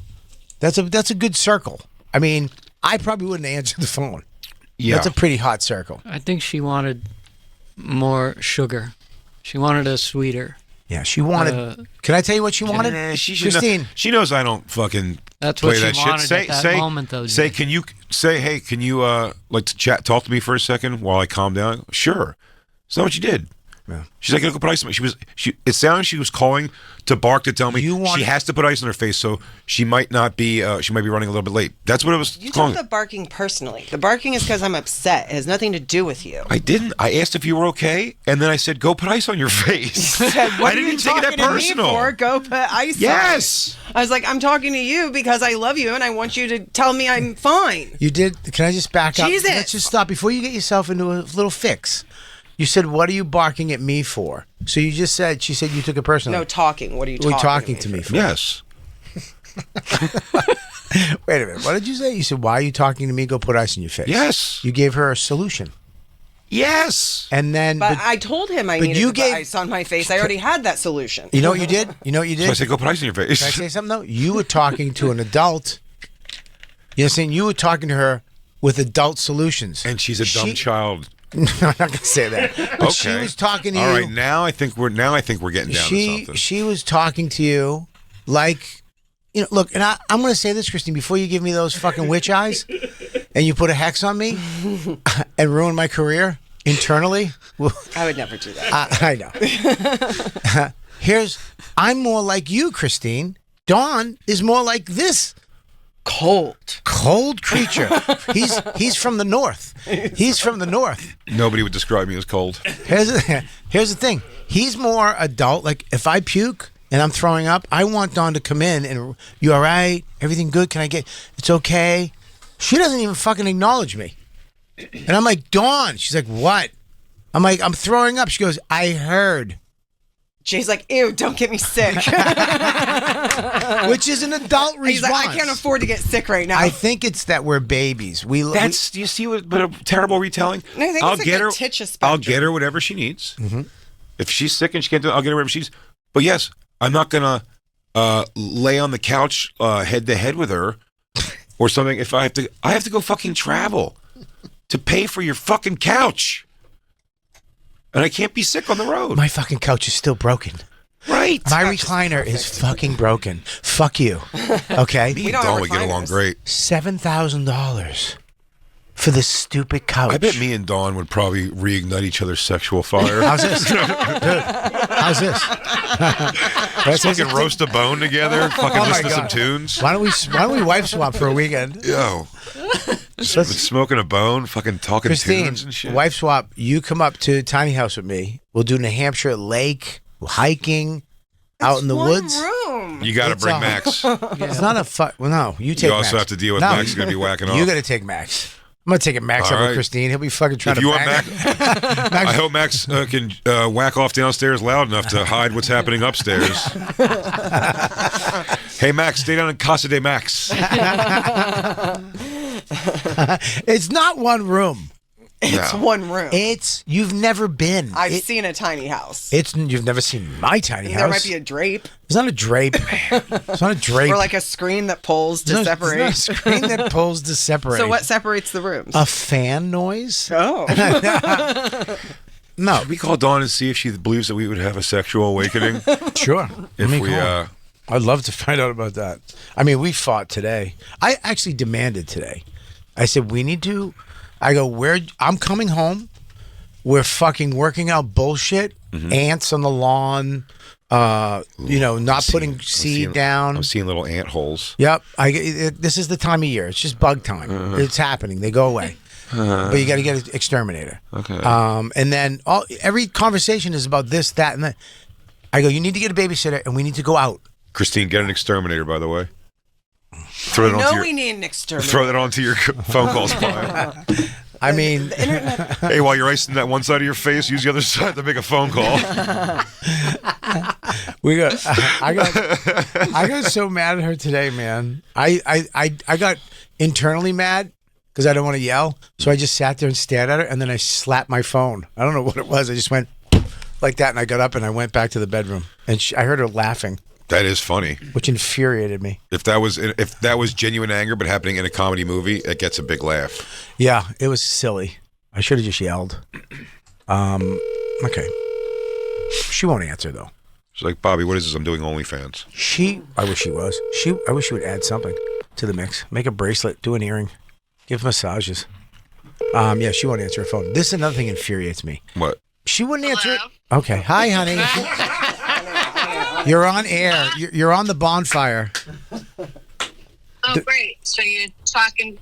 That's a good circle. I mean, I probably wouldn't answer the phone. Yeah. That's a pretty hot circle. I think she wanted more sugar. She wanted a sweeter. Yeah, she wanted. Can I tell you what she wanted? She should Christine. she knows I don't fucking That's play what she that shit. wanted at that moment, though, Say, Jay. can you say, hey, can you like to chat, talk to me for a second while I calm down? Sure. It's not what you did. Yeah. She's like, I gotta go put ice on me. It sounded like she was calling to bark to tell me she has to put ice on her face, so she might not be. She might be running a little bit late. That's what it was. You calling. took the barking personally. The barking is because I'm upset. It has nothing to do with you. I didn't. I asked if you were okay, and then I said, "Go put ice on your face." What I are didn't you take it that talking to me personal. for? Go put ice Yes. on it. I was like, I'm talking to you because I love you and I want you to tell me I'm fine. You did. Can I just back up? Jesus. Let's just stop before you get yourself into a little fix. You said, "What are you barking at me for?" So you just said. She said you took it personally. No talking. What are you What are talking, you talking to me for? Yes. Wait a minute. What did you say? You said, "Why are you talking to me? Go put ice in your face." Yes. You gave her a solution, Yes. and then. But I told him I but needed you to gave- put ice on my face. I already had that solution. You know what you did? You know what you So I did? said, "Go put ice on your face." Can I say something though? You were talking to an adult. You know what I'm saying? You were talking to her with adult solutions. And she's a dumb child. No, I'm not gonna say that. But Okay. she was talking to you. All right, now I think we're getting down to something. She was talking to you like, you know, look, and I'm going to say this, Christine, before you give me those fucking witch eyes and you put a hex on me and ruin my career internally. I would never do that. I know. I'm more like you, Christine. Dawn is more like this cold creature. He's from the north. He's from the north. Nobody would describe me as cold. Here's the thing. He's more adult. Like if I puke and I'm throwing up, I want Dawn to come in and, you all right? Everything good? Can I get? It's okay. She doesn't even fucking acknowledge me. And I'm like, Dawn. She's like, what? I'm like, I'm throwing up. She goes, I heard. Jay's like, ew, don't get me sick. Which is an adult response. He's like, I can't afford to get sick right now. I think it's that we're babies. Do Do you see what a terrible retelling? No, I think I'll it's like get the her. Titcha I'll spectrum. get her whatever she needs. If she's sick and she can't do it, I'll get her whatever she's. But yes, I'm not gonna lay on the couch head to head with her or something. If I have to go fucking travel to pay for your fucking couch, and I can't be sick on the road. My fucking couch is still broken. Right. My recliner is fucking broken. Fuck you. Okay? Me and don't Dawn have would get along recliners. great. $7,000 for this stupid couch. I bet me and Dawn would probably reignite each other's sexual fire. How's this? Dude, how's this? Let's fucking roast a bone together. Fucking Oh my listen to some God. tunes. Why don't we wife swap for a weekend? Yo. Smoking a bone, fucking talking Christine, tunes and shit. wife swap. You come up to Tiny House with me. We'll do New Hampshire Lake, hiking, out in the One woods. room. You got to It's bring a- Max. It's not a fuck. Well, no, you take. You also Max. have to deal with No, Max is going to be whacking off. You got to take Max. I'm gonna take it Max All up with right. Christine. He'll be fucking trying If to you want bang Max, I hope Max can whack off downstairs loud enough to hide what's happening upstairs. Hey, Max, stay down in Casa de Max. It's not one room. It's one room. You've never been. I've seen a tiny house. You've never seen my tiny house. There might be a drape. It's not a drape. It's not a drape. Or like a screen that pulls to separate. It's not a screen that pulls to separate. So what separates the rooms? A fan noise? Oh. No. Should we call Dawn and see if she believes that we would have a sexual awakening? Sure. If we, I'd love to find out about that. I mean, we fought today. I actually demanded today. I said, we need to. I go, I'm coming home. We're fucking working out bullshit. Ants on the lawn. Not putting seed down. I'm seeing little ant holes. Yep. This is the time of year. It's just bug time. It's happening. They go away. But you got to get an exterminator. Okay. And then every conversation is about this, that, and that. I go, you need to get a babysitter, and we need to go out. Christine, get an exterminator, by the way. We need an exterminator. Throw that onto your phone calls pile. I mean, hey, while you're icing that one side of your face, use the other side to make a phone call. I got so mad at her today, man. I got internally mad because I don't want to yell, so I just sat there and stared at her, and then I slapped my phone. I don't know what it was. I just went like that, and I got up and I went back to the bedroom, and I heard her laughing. That is funny. Which infuriated me. If that was genuine anger but happening in a comedy movie, it gets a big laugh. Yeah, it was silly. I should have just yelled. Okay. She won't answer though. She's like, Bobby, what is this? I'm doing OnlyFans. I wish she was. I wish she would add something to the mix. Make a bracelet, do an earring, give massages. Yeah, she won't answer her phone. This is another thing that infuriates me. What? She wouldn't answer. Okay. Hi, honey. You're on air. You're on the Bonfire. Oh, great. So you're talking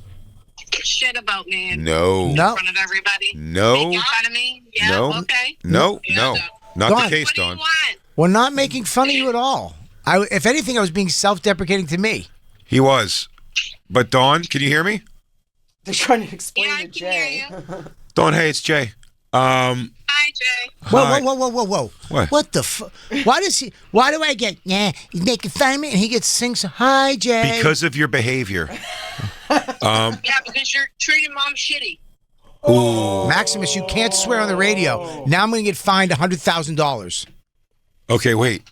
shit about me in No. front of everybody? No. Making fun of me? Yeah, No. okay. No. Yeah, Not Dawn. the case, What do you Dawn. want? We're not making fun of you at all. If anything, I was being self-deprecating to me. He was. But Dawn, can you hear me? They're trying to explain Yeah, to I can Jay. hear you. Dawn, hey, it's Jay. Hi, Jay. Hi. Whoa. What? The fuck? Why do I get, he's making fun of me, and he gets sings, hi, Jay. Because of your behavior. Yeah, because you're treating mom shitty. Ooh. Maximus, you can't swear on the radio. Now I'm going to get fined $100,000. Okay, wait.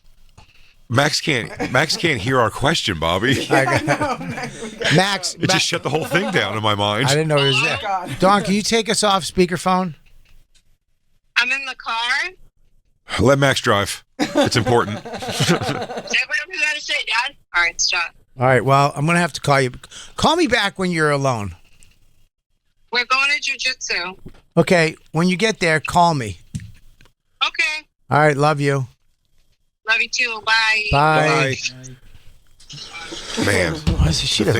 Max can't hear our question, Bobby. Max. It just shut the whole thing down in my mind. I didn't know it was there. Dawn, can you take us off speakerphone? I'm in the car. Let Max drive. It's important. Say whatever you gotta say, Dad. All right, stop. All right, well, I'm going to have to call you. Call me back when you're alone. We're going to jujitsu. Okay, when you get there, call me. Okay. All right, love you. Love you too. Bye. Bye. Man, What is this shit? the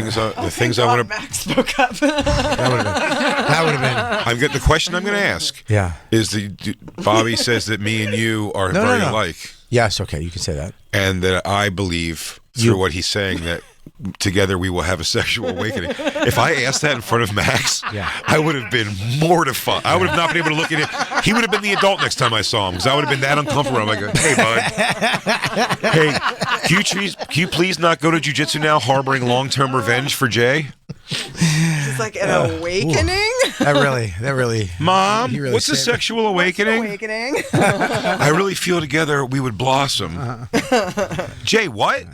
things I want to. Max spoke up. That would have been. I'm the question I'm going to ask. Yeah. Is Bobby says that me and you are very no. alike, Yes, okay, you can say that. and that I believe through what he's saying that together we will have a sexual awakening. If I asked that in front of Max, I would have been mortified. I would have not been able to look at him. He would have been the adult next time I saw him because I would have been that uncomfortable. I'm like, hey, bud. Hey, can you please not go to jiu-jitsu now harboring long-term revenge for Jay? It's like an awakening. That really. Mom, He really what's a saved it. sexual awakening? Awakening. I really feel together we would blossom. Jay, what?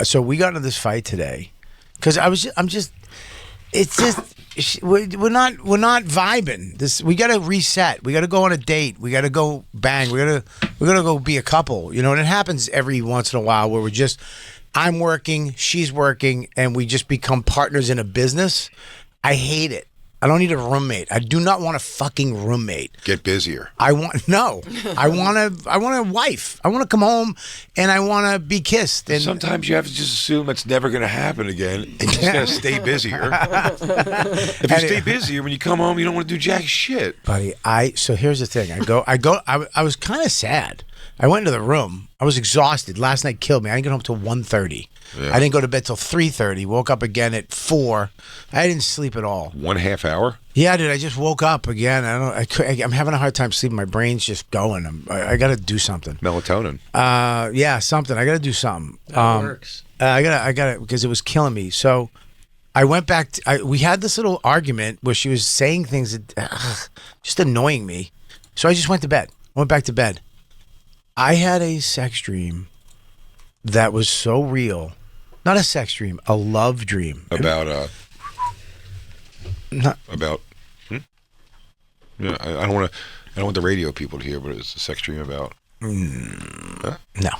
So we got into this fight today because it's just we're not vibing. We got to reset. We got to go on a date. We got to go bang. We got to go be a couple. You know, and it happens every once in a while where I'm working, she's working, and we just become partners in a business. I hate it. I don't need a roommate. I do not want a fucking roommate. Get busier. I want a wife. I want to come home and I want to be kissed. And Sometimes you have to just assume it's never going to happen again. And you just got to stay busier. If you stay busier, when you come home, you don't want to do jack shit. buddy, so here's the thing. I was kind of sad. I went into the room. I was exhausted. Last night killed me. I didn't get home till 1:30. Yeah. I didn't go to bed till 3:30. Woke up again at 4. I didn't sleep at all. 1/2 hour? Yeah, dude. I just woke up again. I'm having a hard time sleeping. My brain's just going. I got to do something. Melatonin. Yeah, something. I got to do something. That works. I got to because it was killing me. So I went back. We had this little argument where she was saying things that just annoying me. So I just went to bed. Went back to bed. I had a sex dream that was so real. Not a sex dream, a love dream. About Not, about. Yeah, I don't want to. I don't want the radio people to hear, but it's a sex dream about. no.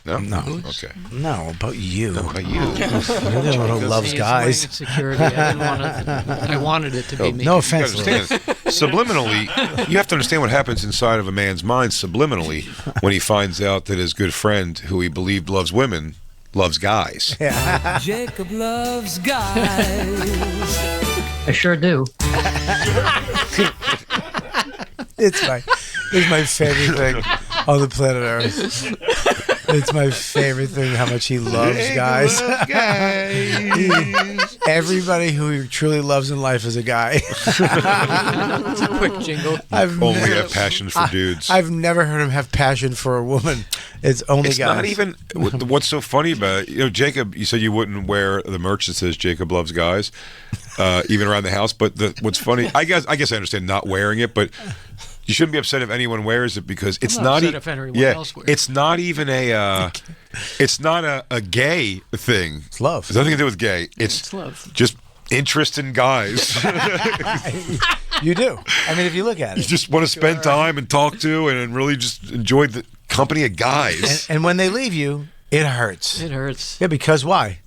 No. Okay. No, about you. No, about you. You're the one who loves guys. Security. I wanted it to be me. No You offense. gotta understand, subliminally, you have to understand what happens inside of a man's mind subliminally when he finds out that his good friend, who he believed loves women, loves guys. Jacob loves guys. I sure do. It's my favorite thing on the planet Earth. It's my favorite thing how much he loves guys. Everybody who he truly loves in life is a guy. It's a quick jingle. Only have passion for dudes. I've never heard him have passion for a woman. It's only It's guys. not even. What's so funny about it? Jacob, you said you wouldn't wear the merch that says Jacob loves guys, even around the house. But what's funny, I guess I understand not wearing it, but you shouldn't be upset if anyone wears it because it's I'm not. upset if anyone else wears it. It's not even a. It's not a gay thing. It's love. It's nothing to do with gay. It's love. Just interest in guys. You do. I mean, if you look at You it. just want to spend time and talk to and really just enjoy the company of guys. And when they leave you, it hurts. It hurts. Yeah, because why?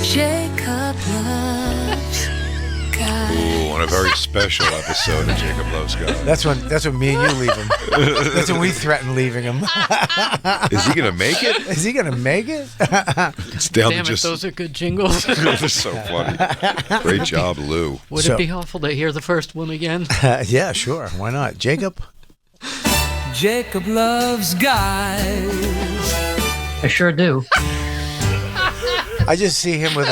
Jacob loves guys. Ooh, on a very special episode of Jacob Loves Guys. That's when me and you leave him. That's when we threaten leaving him. Is he gonna make it? Is he gonna make it? It's down Damn to it, just. those are good jingles. Those are so funny. Great job, Lou. Would So- it be helpful to hear the first one again? Yeah, sure. Why not? Jacob? Jacob loves guys. I sure do. I just see him with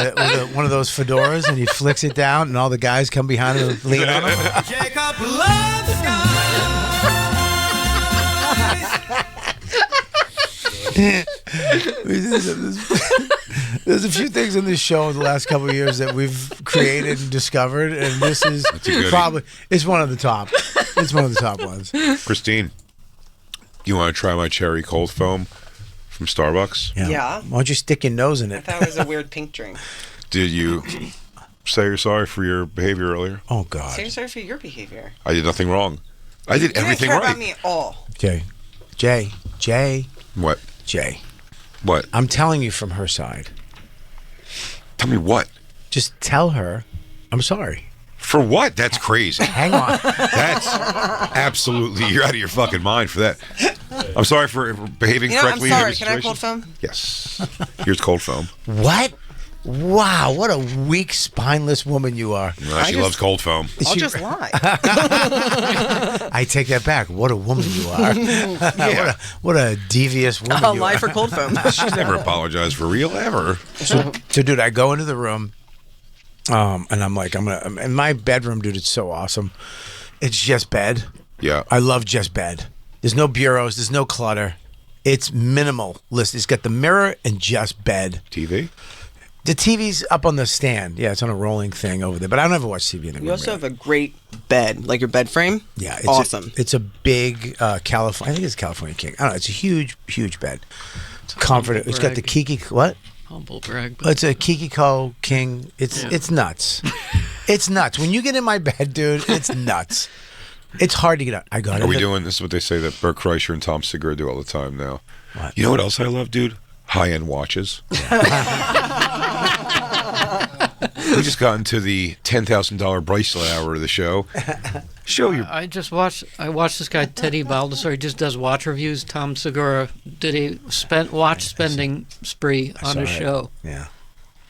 one of those fedoras, and he flicks it down, and all the guys come behind him and lean on him. Jacob loves There's a few things in this show in the last couple of years that we've created and discovered, and this is a goodie. probably it's one of the top. It's one of the top ones. Christine, you want to try my cherry cold foam from Starbucks? Yeah. Why don't you stick your nose in I it? thought it was a weird pink drink. Did you say you're sorry for your behavior earlier? Oh God. Say sorry for your behavior. I did nothing wrong. I did You everything don't care right. about me at all. Jay. What? Jay. What? I'm telling you from her side. Tell me what? Just tell her I'm sorry. For what? That's crazy. Hang on. That's absolutely, you're out of your fucking mind for that. I'm sorry for behaving You know, I'm correctly sorry. in every Can I have cold situation. foam? Yes. Here's cold foam. What? Wow, what a weak, spineless woman you are. She loves cold foam. I'll She- just lie. I take that back. What a woman you are. what a devious woman I'll you lie are. for cold foam. She's never apologized for real, ever. So, dude, I go into the room, and I'm like, in my bedroom, dude, it's so awesome. It's just bed. Yeah. I love just bed. There's no bureaus. There's no clutter. It's minimalist. It's got the mirror and just bed. TV? The TV's up on the stand. Yeah, it's on a rolling thing over there. But I don't ever watch TV in the room. You also really. have a great bed, like your bed frame. Yeah, it's awesome. It's a big California. I think it's California King. I don't know. It's a huge, huge bed. It's comfortable. It's got the Kiki. What? Humble brag. It's a Kikiko King. It's nuts. It's nuts. When you get in my bed, dude, it's nuts. It's hard to get out. I got it. Are we doing this? Is what they say that Bert Kreischer and Tom Segura do all the time now. What? You know what else I love, dude? High-end watches. We just got into the $10,000 bracelet hour of the show. Show your. I watched this guy Teddy Baldessar. He just does watch reviews. Tom Segura did a watch spending spree on saw his it. show. Yeah.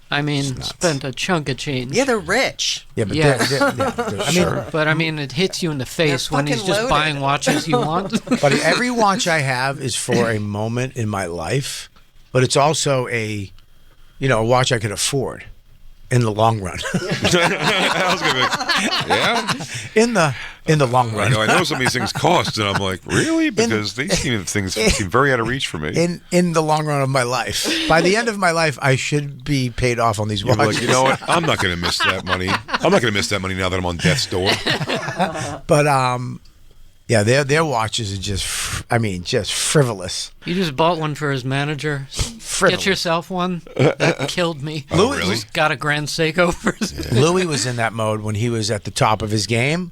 I mean, spent a chunk of change. Yeah, they're rich. Yeah, but Yeah. I mean, But I mean, it hits you in the face They're when he's fucking just loaded. buying watches you want. but every watch I have is for a moment in my life, but it's also a watch I could afford in the long run. I was gonna be, yeah. in the In the long I run. know some of these things cost, and I'm like, really? Because these things seem very out of reach for me. In the long run of my life. By the end of my life, I should be paid off on these You're watches. like, you know what? I'm not going to miss that money. I'm not going to miss that money now that I'm on death's door. But yeah, their watches are just frivolous. You just bought one for his manager. Frivolous. Get yourself one. That killed me. Oh, really? He's got a Grand Seiko for his Louis was in that mode when he was at the top of his game.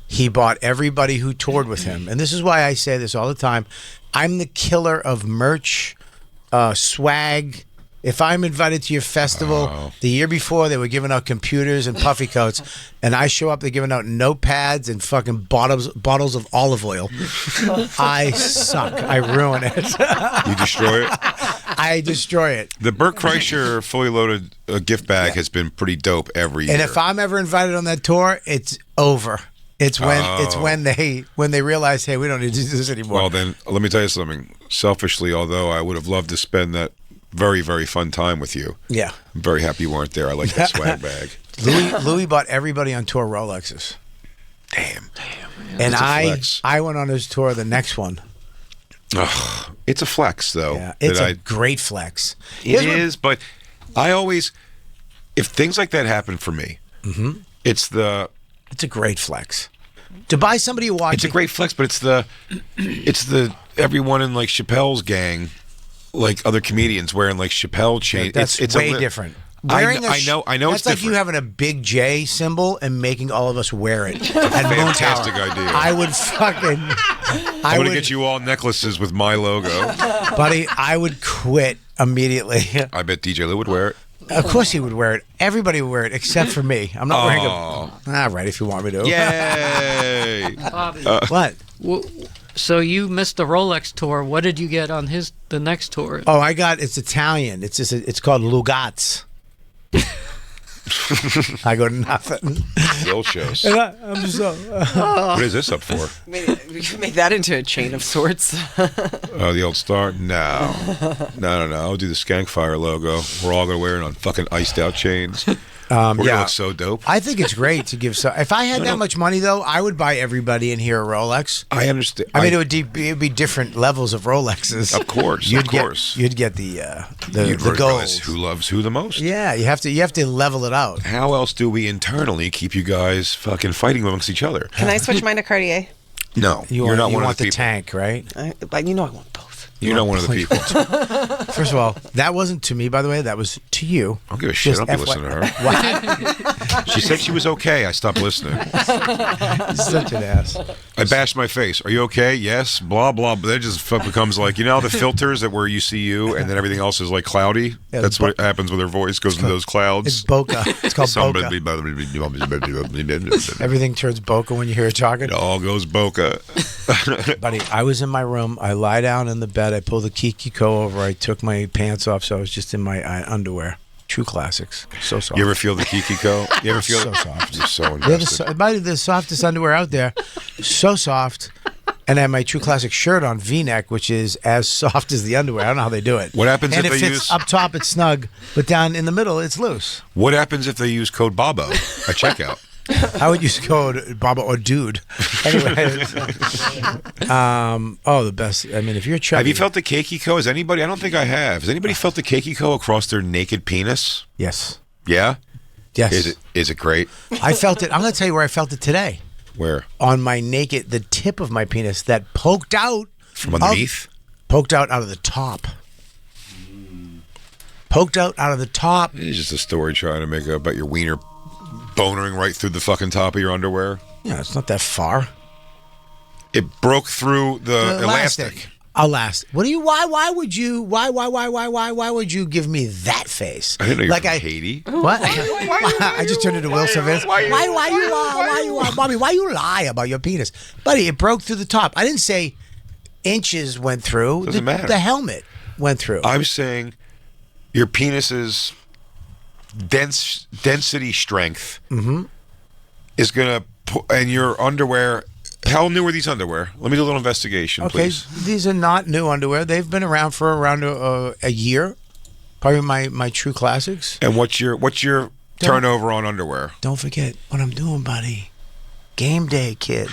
He bought everybody who toured with him. And this is why I say this all the time. I'm the killer of merch, swag. If I'm invited to your festival, the year before they were giving out computers and puffy coats, and I show up, they're giving out notepads and fucking bottles of olive oil. I suck. I ruin it. You destroy it? I destroy it. The Burt Kreischer fully loaded gift bag has been pretty dope every year. And if I'm ever invited on that tour, it's over. It's when they realize, hey, we don't need to do this anymore. Well, then, let me tell you something. Selfishly, although I would have loved to spend that very, very fun time with you. Yeah. I'm very happy you weren't there. I like that swag bag. Louis bought everybody on tour Rolexes. Damn. And It's a flex. I went on his tour the next one. Ugh, it's a flex, though. Yeah, it's that a great flex. It is, but I always, if things like that happen for me, it's a great flex. To buy somebody a watch. It's a great flex, but it's the everyone in like Chappelle's gang, like other comedians wearing like Chappelle chain. That's it's way different. I Wearing know. a sh- I know. That's It's like different. you having a big J symbol and making all of us wear it. Fantastic idea. I would fucking. I'm gonna get you all necklaces with my logo. buddy. I would quit immediately. I bet DJ Lou would wear it. Of course he would wear it. Everybody would wear it except for me. I'm not wearing it. All right, if you want me to. Yay! Bobby. What? So you missed the Rolex tour. What did you get on the next tour? Oh, it's Italian. It's called Lugats. I go nothing. The old shows. And I'm so. What is this up for? We could make that into a chain of sorts. Oh, the old star? No. I'll do the Skankfire logo. We're all gonna wear it on fucking iced out chains. We're gonna look so dope. I think it's great to give. If I had that much money, though, I would buy everybody in here a Rolex. I understand. I mean, it'd be different levels of Rolexes. Of course, you'd get the gold. Who loves who the most? Yeah, you have to level it out. How else do we internally keep you guys fucking fighting amongst each other? Can I switch mine to Cartier? No, you're not one of the people. Tank, right? But I want both. You're not one of the people. First of all, that wasn't to me, by the way. That was to you. I don't give a shit. I don't be FY listening to her. What? She said she was okay. I stopped listening. Such an ass. I bashed my face. Are you okay? Yes. Blah blah. But that just becomes like, you know, the filters that where you see you and then everything else is like cloudy. Yeah, That's what happens with her voice. Goes into those clouds. It's bokeh. It's called bokeh. It Everything turns bokeh when you hear her talking. all goes bokeh. Buddy, I was in my room. I lie down in the bed. I pull the Kikiko over. I took my pants off, so I was just in my underwear. True classics. So soft. You ever feel the Kikiko? You ever feel So soft. You're so They're invested. the softest underwear out there. So soft. And I have my True Classic shirt on, V-neck, which is as soft as the underwear. I don't know how they do it. What happens and if it they fits use- up top? It's snug, but down in the middle, it's loose. What happens if they use code Bobo at checkout? I would use code Baba or Dude. Anyway, the best. I mean, if you're chubby, Have you felt the Keikiko? Has anybody? I don't think I have. Has anybody felt the Keikiko across their naked penis? Yes. Yeah. Yes. Is it great? I felt it. I'm going to tell you where I felt it today. Where? On my naked, the tip of my penis that poked out From underneath? Poked out of the top. Poked out of the top. It's just a story trying to make about your wiener bonering right through the fucking top of your underwear. Yeah, it's not that far. It broke through the elastic. What do you? Why would you? Why would you give me that face? I didn't know you were like from I Haiti. What? I just turned into Will Smith. Why you lie, Bobby? Why you lie about your penis, buddy? It broke through the top. I didn't say inches went through. Doesn't matter. The helmet went through. I'm saying your penis's density strength is gonna and your underwear. How new are these underwear? Let me do a little investigation, please. These are not new underwear. They've been around for around a year. Probably my True Classics. And what's your turnover on underwear? Don't forget what I'm doing, buddy. game day, kid.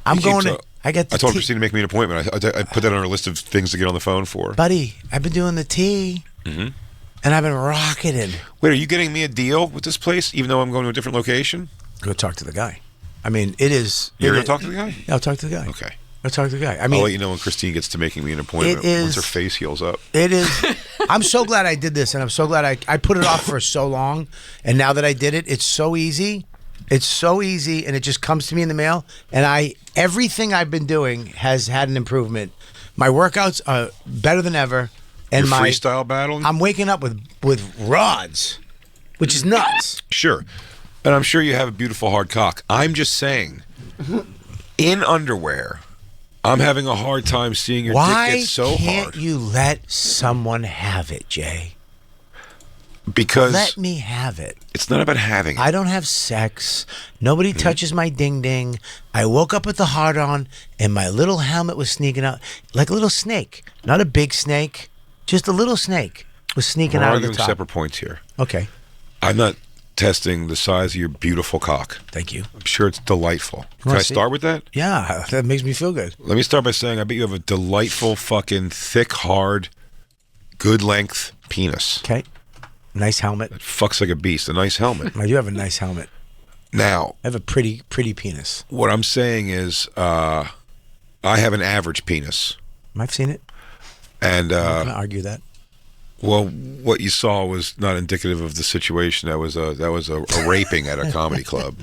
I'm He going keeps, to. I got the I told tea. Christine to make me an appointment. I put that on her list of things to get on the phone for. Buddy, I've been doing the tea, and I've been rocketing. Wait, are you getting me a deal with this place, even though I'm going to a different location? Go talk to the guy. I mean, it is. You're going to talk to the guy? Yeah, I'll talk to the guy. Okay. I'll talk to the guy. I I'll mean, let you know when Christine gets to making me an appointment. It is- Once her face heals up. it is. I'm so glad I did this, and I'm so glad I put it off for so long, and now that I did it, it's so easy. It's so easy, and it just comes to me in the mail. And everything I've been doing has had an improvement. My workouts are better than ever, and Your my freestyle battling? I'm waking up with rods, which is nuts. Sure. And I'm sure you have a beautiful hard cock. I'm just saying, in underwear, I'm having a hard time seeing your dick Why get so can't hard. you let someone have it, Jay? Because Let me have it. it's not about having it. I don't have sex. Nobody touches my ding ding. I woke up with the heart on, and my little helmet was sneaking out like a little snake. Not a big snake, just a little snake was sneaking We're out of the arguing top. separate points here. Okay, I'm not testing the size of your beautiful cock. thank you. I'm sure it's delightful. Can wanna I see? start with that? Yeah, that makes me feel good. Let me start by saying I bet you have a delightful, fucking, thick, hard, good length penis. Okay, nice helmet. Fucks like a beast. A nice helmet. I do have a nice helmet. Now, I have a pretty penis. what I'm saying is I have an average penis. I've seen it. And, I'm gonna argue that. well, what you saw was not indicative of the situation. That was a raping at a comedy club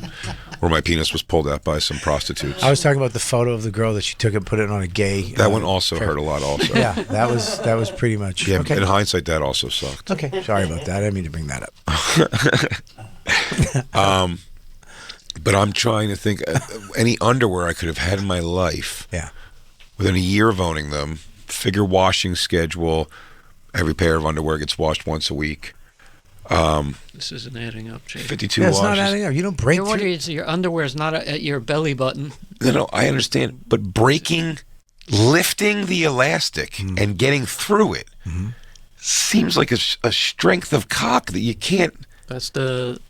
where my penis was pulled out by some prostitutes. I was talking about the photo of the girl that she took and put it on a gay. That one also hurt a lot also. Yeah, that was pretty much. Yeah, Okay. in hindsight, that also sucked. Okay, sorry about that. I didn't mean to bring that up. But I'm trying to think any underwear I could have had in my life Yeah. within a year of owning them, figure washing schedule, every pair of underwear gets washed once a week. This isn't adding up, Jay. 52 Yeah, it's not washes. adding up. You don't break Your wonder through. is your underwear is not at your belly button. No, I understand. But lifting the elastic and getting through it seems like a strength of cock that you can't. That's the.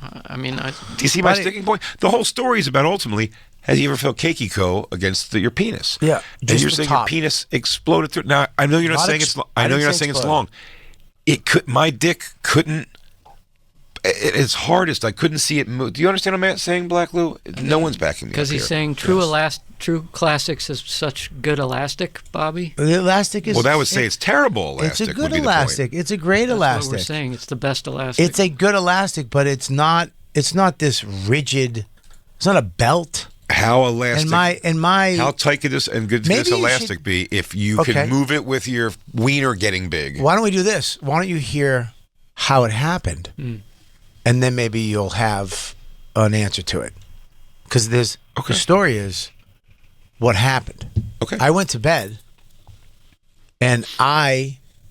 I mean, Do you see my But sticking point? The whole story is about ultimately, has you ever felt cakey-co against your penis? Yeah, And just you're the saying top. your penis exploded through. Now, I know you're not Not saying ex- it's. I I know didn't you're not say saying it's explode. long. It could. My dick couldn't. At its hardest, I couldn't see it move. Do you understand what I'm saying, Black Lou? No one's backing me. because up he's here. saying True Classics is such good elastic, Bobby. The elastic is. Well, that would say it's terrible It's elastic. a good would be the elastic. It's a great That's elastic. what we're saying. It's the best elastic. It's a good elastic, but it's not. It's not this rigid. It's not a belt. point. How elastic? And my. how tight could this and good could Maybe this you elastic should- be if you Okay. could move it with your wiener getting big? Why don't we do this? Why don't you hear how it happened, and then maybe you'll have an answer to it. Because the story is what happened. Okay. I went to bed, and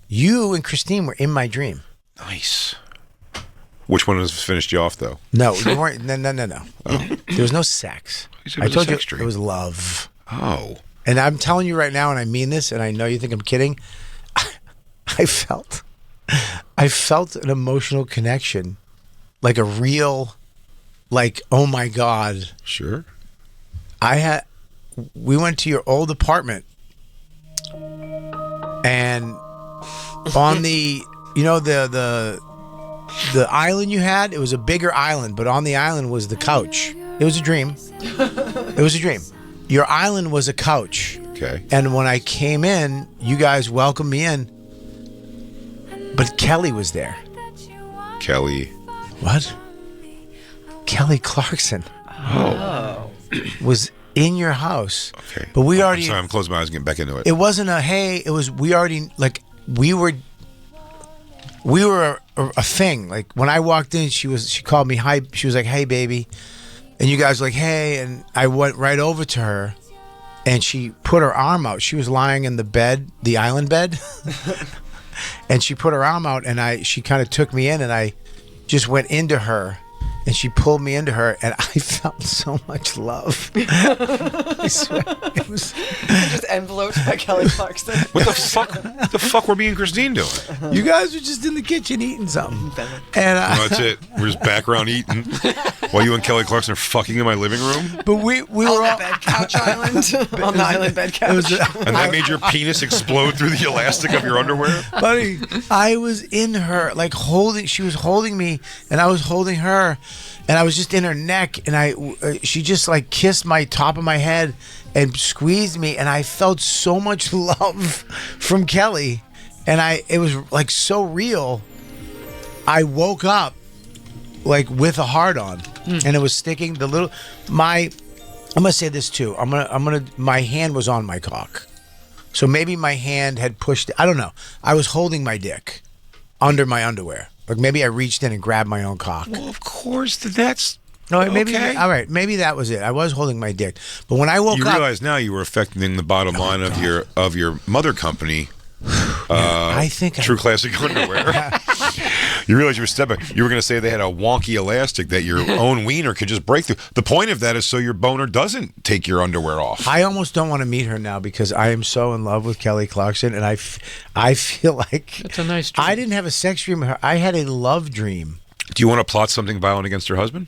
you and Christine were in my dream. Nice. Which one was finished you off though? No, you weren't. No. There was no sex. You said it I was a told you sex dream. it was love. Oh. And I'm telling you right now, and I mean this, and I know you think I'm kidding. I felt an emotional connection, like a real, like, oh my God. Sure. We went to your old apartment, and on the, the island you had, it was a bigger island, but on the island was the couch. It was a dream. It was a dream. Your island was a couch. Okay. And when I came in, you guys welcomed me in, but Kelly was there. Kelly. What? Kelly Clarkson. Oh. Was in your house. Okay. But we already. I'm sorry, I'm closing my eyes and getting back into it. It wasn't a hey. It was we already like we were a thing. Like when I walked in, she called me hi. She was like, "Hey, baby," and you guys were like, "Hey," and I went right over to her, and she put her arm out. She was lying in the bed, the island bed, and she put her arm out, and she kind of took me in, and I just went into her, and she pulled me into her, and I felt so much love. I swear, it was. Just enveloped by Kelly Clarkson. What the fuck? The fuck were me and Christine doing? You guys were just in the kitchen eating something, and No, that's it. We're just background eating while you and Kelly Clarkson are fucking in my living room. but we were On all. the bed couch island. On the island bed couch. It was, And that made your penis explode through the elastic of your underwear? buddy, I was in her, like holding. She was holding me, and I was holding her, and I was just in her neck, and she just like kissed my top of my head and squeezed me, and I felt so much love from Kelly, and it was like so real. I woke up like with a hard on, and it was sticking. I'm gonna say this too. My hand was on my cock. So maybe my hand had pushed. I don't know. I was holding my dick under my underwear. Like maybe I reached in and grabbed my own cock. Well, of course, that's... No, maybe. okay. All right, maybe that was it. I was holding my dick, but when I woke You up, realize now you were affecting the bottom line of your mother company. I think True Classic Underwear. You realize you were stepping. You were going to say they had a wonky elastic that your own wiener could just break through. The point of that is so your boner doesn't take your underwear off. I almost don't want to meet her now because I am so in love with Kelly Clarkson, and I feel like It's a nice dream. I didn't have a sex dream with her. I had a love dream. Do you want to plot something violent against her husband?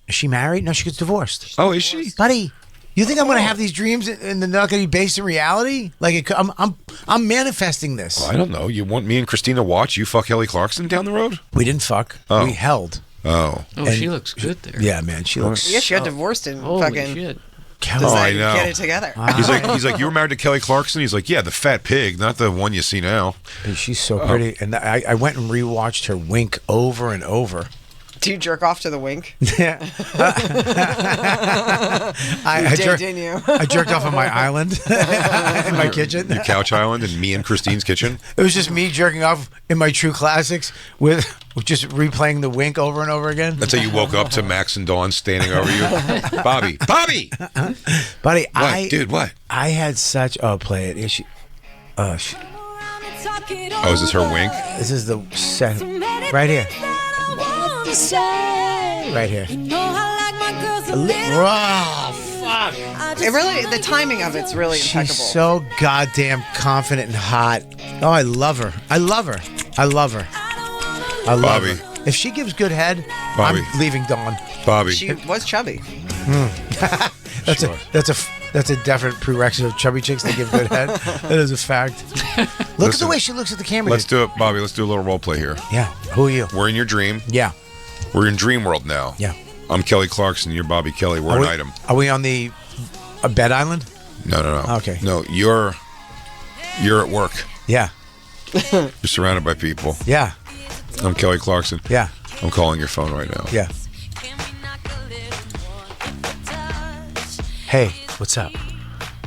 Is she married? No, she gets divorced. Oh, is she? Buddy, you think I'm going to have these dreams and they're not going to be based in reality? Like I'm manifesting this. Well, I don't know. You want me and Christina watch you fuck Kelly Clarkson down the road? We didn't fuck. Oh. We held. Oh. Oh, And- she looks good there. Yeah, man, she looks. Yeah, she got divorced and Holy fucking shit. Kelly. Oh, I decided to know. get it together. He's like, you were married to Kelly Clarkson? He's like, yeah, the fat pig, not the one you see now. She's so pretty, and I went and rewatched her wink over and over. Do you jerk off to the wink? Yeah, Didn't you? I jerked off on my island in my kitchen. Your couch island and me and Christine's kitchen. It was just me jerking off in my True Classics with just replaying the wink over and over again. That's how you woke up to Max and Dawn standing over you. Bobby! Buddy, What? Dude, what? I had such. Oh, play it. Is she? Oh, is this her wink? This is the set right here. Right here. Oh, fuck. It really, the timing of it's really impeccable. She's so goddamn confident and hot. Oh, I love her. I love her. I love her. I love Bobby. her. If she gives good head, Bobby. I'm leaving Dawn. Bobby. She was chubby. That's a definite prerequisite of chubby chicks to give good head. That is a fact. Look at the way she looks at the camera. Let's do it, Bobby. Let's do a little role play here. Yeah. Who are you? We're in your dream. Yeah. We're in dream world now. Yeah. I'm Kelly Clarkson. You're Bobby Kelly. We're an item. Are we on the bed island? No. Okay. No, you're at work. Yeah. You're surrounded by people. Yeah. I'm Kelly Clarkson. Yeah. I'm calling your phone right now. Yeah. Hey, what's up?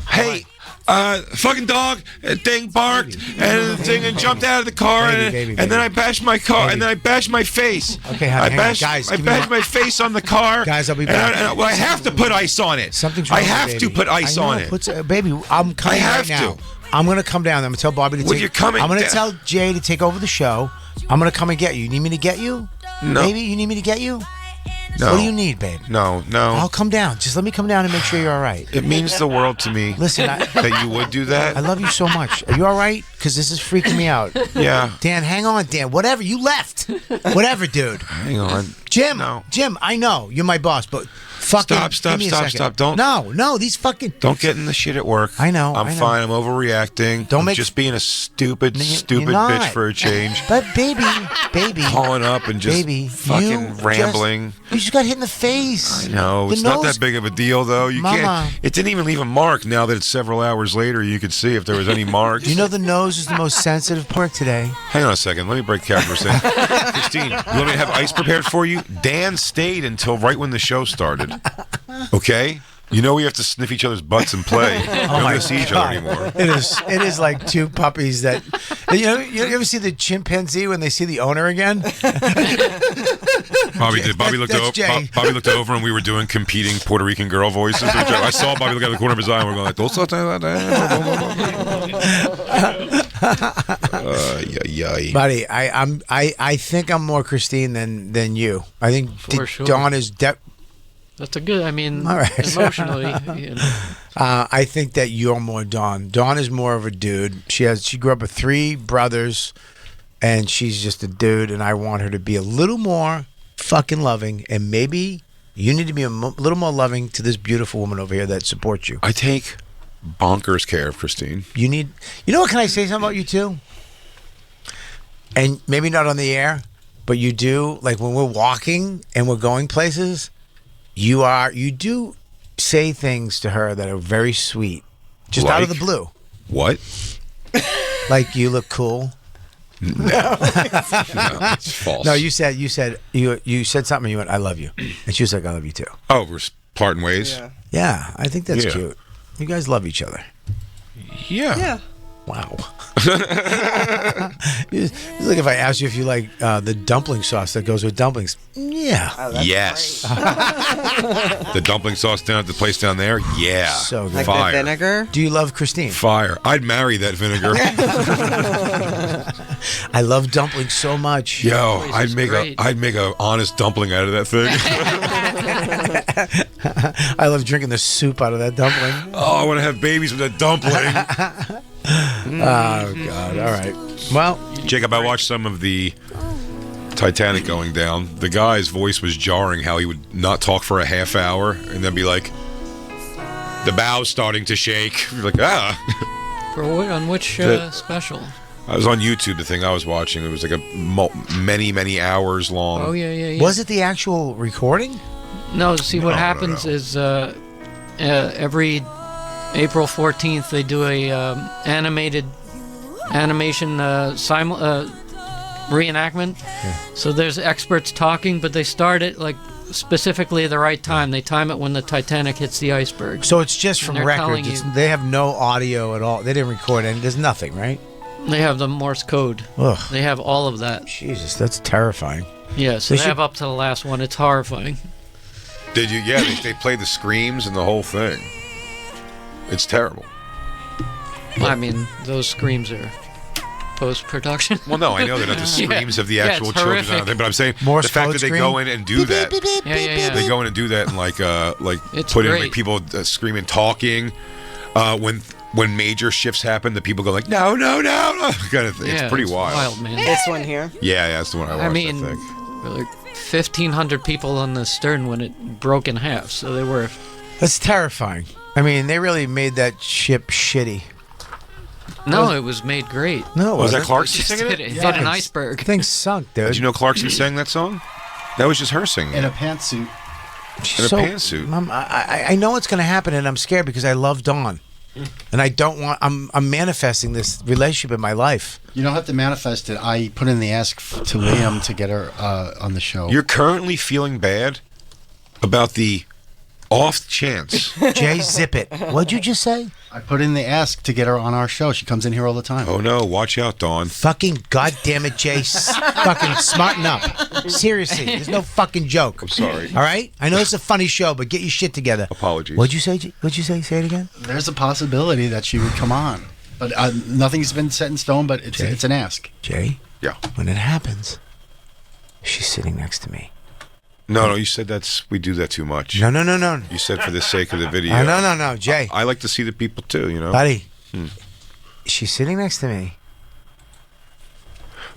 Hey, fucking dog thing barked and the thing and jumped out of the car Baby. and then I bashed my car Baby. and then I bashed my face. Okay, honey, hang on. Guys, I give me bashed one- my face on the car. Guys, I'll be back. And I have to put ice on it. Something's wrong. I have with to baby. put ice I know, on it. Baby, I'm coming I have right now. to. I'm gonna come down. I'm gonna tell Bobby to Well, take. you're coming I'm gonna down. tell Jay to take over the show. I'm gonna come and get you. You need me to get you? No. Baby, you need me to get you? No. What do you need, babe? No. I'll come down. Just let me come down and make sure you're all right. It means the world to me Listen, that you would do that. I love you so much. Are you all right? Because this is freaking me out. Yeah. Dan, hang on, Dan. Whatever. You left. Whatever, dude. Hang on. Jim. No. Jim, I know. You're my boss, but fucking. Stop, give me a stop, second. stop. Don't- No, these fucking. Don't get in the shit at work. I know, I'm I know. fine. I'm overreacting. Don't I'm make- just being a stupid you're not. bitch for a change. But baby. Calling up and just Baby, fucking you rambling. You just got hit in the face. I know. The It's not nose- that big of a deal, though. You Mama. can't. It didn't even leave a mark. Now that it's several hours later, you could see if there was any marks. You know the nose is the most sensitive part today. Hang on a second. Let me break camera for a second. Christine, you want me to have ice prepared for you? Dan stayed until right when the show started. Okay? You know we have to sniff each other's butts and play. We don't my get to see each other anymore. It is like two puppies that you ever see the chimpanzee when they see the owner again? Bobby did. Bobby looked That's over. Jay. Bobby looked over, and we were doing competing Puerto Rican girl voices. I saw Bobby look out of the corner of his eye, and we're going like, "Don't say that." Buddy, I think I'm more Christine than you. I think For sure. Dawn is That's a good. I mean, All right. emotionally. You know. I think that you're more Dawn. Dawn is more of a dude. She grew up with 3 brothers, and she's just a dude. And I want her to be a little more fucking loving. And maybe you need to be a little more loving to this beautiful woman over here that supports you. I take bonkers care of Christine. You know what? Can I say something about you too? And maybe not on the air, but you do. Like when we're walking and we're going places, you do say things to her that are very sweet, just out of the Like? blue. What? Like you look cool. No, it's false. No, you said something. You went, "I love you," and she was like, "I love you too." Oh, we're parting ways. Yeah. Yeah, I think that's Yeah. cute. You guys love each other. Yeah. Wow. It's like if I asked you if you like the dumpling sauce that goes with dumplings. Yeah. Oh, that's Yes. great. The dumpling sauce down at the place down there. Yeah. So good. Like Fire. the vinegar. Do you love Christine? Fire. I'd marry that vinegar. I love dumplings so much. Yo, This I'd is make great. I'd make a honest dumpling out of that thing. I love drinking the soup out of that dumpling. Oh, I want to have babies with that dumpling. Oh God! All right. Well, Jacob, I watched some of the Titanic going down. The guy's voice was jarring. How he would not talk for a half hour and then be like, "The bow's starting to shake." You're like, ah. On which special? I was on YouTube. The thing I was watching, it was like a many hours long. Oh yeah. was it the actual recording? No, see what No, happens no. is every April 14th they do a animation reenactment. So there's experts talking, but they start it like specifically at the right time. They time it when the Titanic hits the iceberg. So it's just And from they're telling records. you- They have no audio at all. They didn't record any. There's nothing, right? They have the Morse code. Ugh. They have all of that. Jesus, that's terrifying. Yeah, so They they should- have up to the last one. It's horrifying. Did you? Yeah, they played the screams and the whole thing. It's terrible. I mean, those screams are post-production. Well, no, I know they're not the Yeah. screams of the Yeah, actual it's children, horrific. but I'm saying Morse the fact code that they scream? go in and do that. Yeah. They go in and do that and like It's put in great. like people screaming, talking. When major shifts happen, the people go like no kind of thing. Yeah, It's pretty wild. man. This one here. Yeah, that's the one I watched. I mean, think. like 1,500 people on the stern when it broke in half. So they were. That's terrifying. I mean, they really made that ship shitty. No, it was made great. No, it Was that wasn't. Clarkson Just singing hit, it? hit an iceberg. Thing sunk, dude. Did you know Clarkson sang that song? That was just her singing. In a pantsuit. She's in a pantsuit. I know what's going to happen, and I'm scared because I love Dawn, and I don't want. I'm manifesting this relationship in my life. You don't have to manifest it. I put in the ask to Liam to get her on the show. You're currently feeling bad about the off chance. Jay, zip it. What'd you just say? I put in the ask to get her on our show. She comes in here all the time. Oh no, watch out, Dawn. Fucking goddamn it, Jay. Fucking smarten up. Seriously, there's no fucking joke. I'm sorry. All right? I know it's a funny show, but get your shit together. Apologies. What'd you say? What'd you say? Say it again. There's a possibility that she would come on. But nothing's been set in stone, but it's an ask. Jay, Yeah. when it happens, she's sitting next to me. No, you said we do that too much. No. You said for the sake of the video. No, Jay. I like to see the people too, you know. Buddy, she's sitting next to me.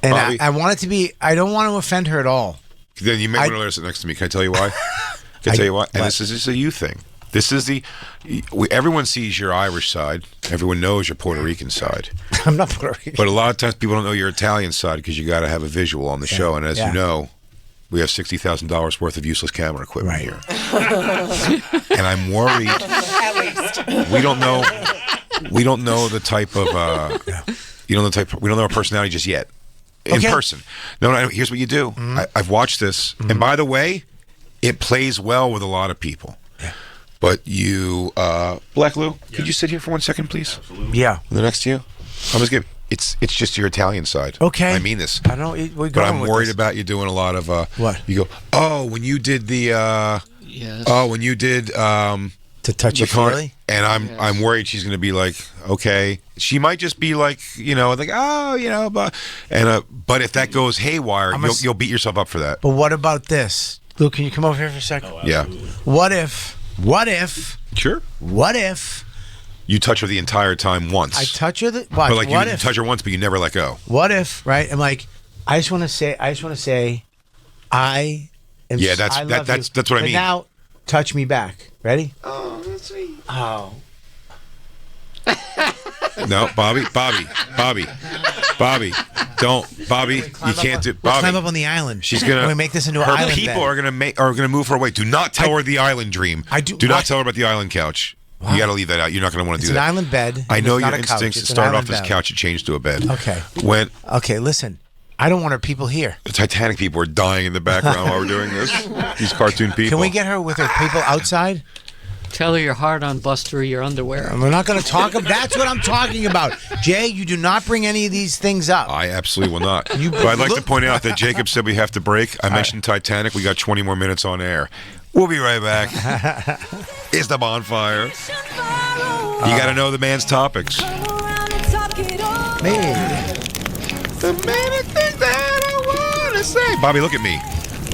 And Bobby. I want it to be, I don't want to offend her at all. Then you may want to let her sit next to me. Can I tell you why? Can I tell you why? And this is just a you thing. This is everyone sees your Irish side. Everyone knows your Puerto Rican side. I'm not Puerto Rican. But a lot of times people don't know your Italian side because you got to have a visual on the show. And as you know, we have $60,000 worth of useless camera equipment here. And I'm worried. At least. We don't know the type of we don't know our personality just yet in person. No, here's what you do. I've watched this, and by the way, it plays well with a lot of people. But you, Black Lou, could you sit here for 1 second, please? Yeah. The next to you. I'm just kidding. It's just your Italian side. Okay. I mean this. I know we're going But I'm with worried this. about you doing a lot of What? You go, oh, when you did the Yes. oh, when you did To touch the your feely? and I'm worried she's going to be like, okay. She might just be like, like, oh, but if that goes haywire, you'll beat yourself up for that. But what about this? Luke, can you come over here for a second? Yeah. What if Sure. You touch her the entire time once. I touch her? Watch, but like what you if? touch her once, but you never let go. What if, right? I'm like, I just want to say, I am. Yeah, I love you. that's what I But mean. now, touch me back. Ready? Oh, that's sweet. Oh. No, Bobby, don't, Bobby. You can't do, We'll climb Bobby. up on the island. She's gonna. We make this into an her island. people bed. are gonna move her away. Do not tell her the island dream. Do not what? tell her about the island couch. You got to leave that out. You're not going to want to It's do an that. island bed. I know It's your not a couch. instincts. It It's an started off island as bed. couch. It changed to a bed. Okay. When Okay, listen. I don't want our people here. the Titanic people are dying in the background while we're doing this. These cartoon people. Can we get her with her people outside? Tell her you're hard on bust through your underwear. We're not going to talk about. That's what I'm talking about. Jay, you do not bring any of these things up. I absolutely will not. But I'd like to point out that Jacob said we have to break. I mentioned Titanic. We got 20 more minutes on air. We'll be right back. It's the Bonfire. You got to know the man's topics. Man. The many things that I want to say. Bobby, look at me.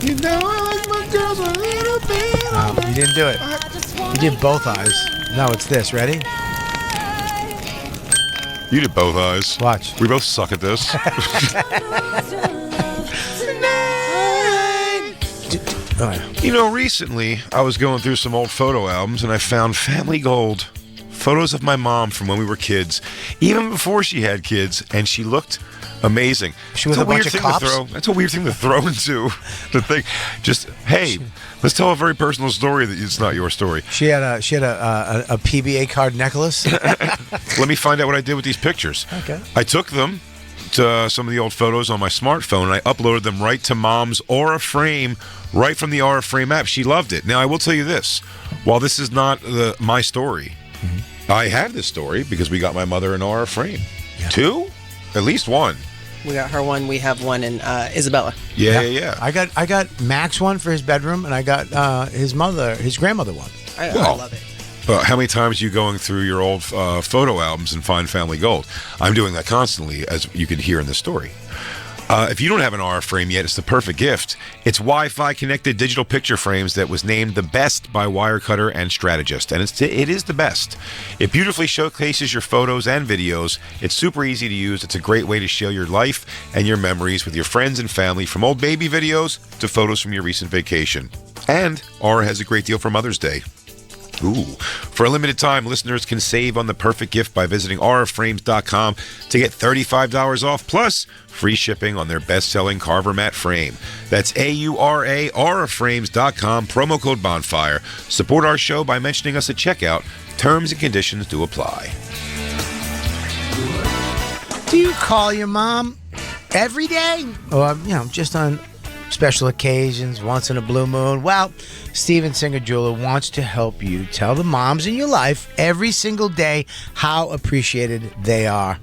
You know I like my girls a little bit. No, you didn't do it. You did both eyes. No, it's this. Ready? You did both eyes. Watch. We both suck at this. Oh, yeah. Recently I was going through some old photo albums and I found Family Gold. Photos of my mom from when we were kids, even before she had kids, and she looked amazing. She was a bunch of cops? That's a weird thing to throw into the thing. Just, hey, let's tell a very personal story that it's not your story. She had a PBA card necklace. Let me find out what I did with these pictures. Okay. I took them to some of the old photos on my smartphone and I uploaded them right to Mom's Aura Frame, right from the Aura Frame app. She loved it. Now, I will tell you this. While this is not my story, I have this story because we got my mother an Aura Frame. Yeah. 2? At least 1. We got her one. We have one in Isabella. Yeah. I got Max one for his bedroom, and I got his grandmother one. I love it. How many times are you going through your old photo albums and find Family Gold? I'm doing that constantly, as you can hear in the story. If you don't have an Aura frame yet, it's the perfect gift. It's Wi-Fi connected digital picture frames that was named the best by Wirecutter and Strategist, and it is the best. It beautifully showcases your photos and videos. It's super easy to use. It's a great way to share your life and your memories with your friends and family, from old baby videos to photos from your recent vacation. And Aura has a great deal for Mother's Day. Ooh. For a limited time, listeners can save on the perfect gift by visiting auraframes.com to get $35 off plus free shipping on their best-selling Carver Mat frame. That's AURA, auraframes.com, promo code Bonfire. Support our show by mentioning us at checkout. Terms and conditions do apply. Do you call your mom every day? Or, just on special occasions, once in a blue moon? Well, Steven Singer Jeweler wants to help you tell the moms in your life every single day how appreciated they are.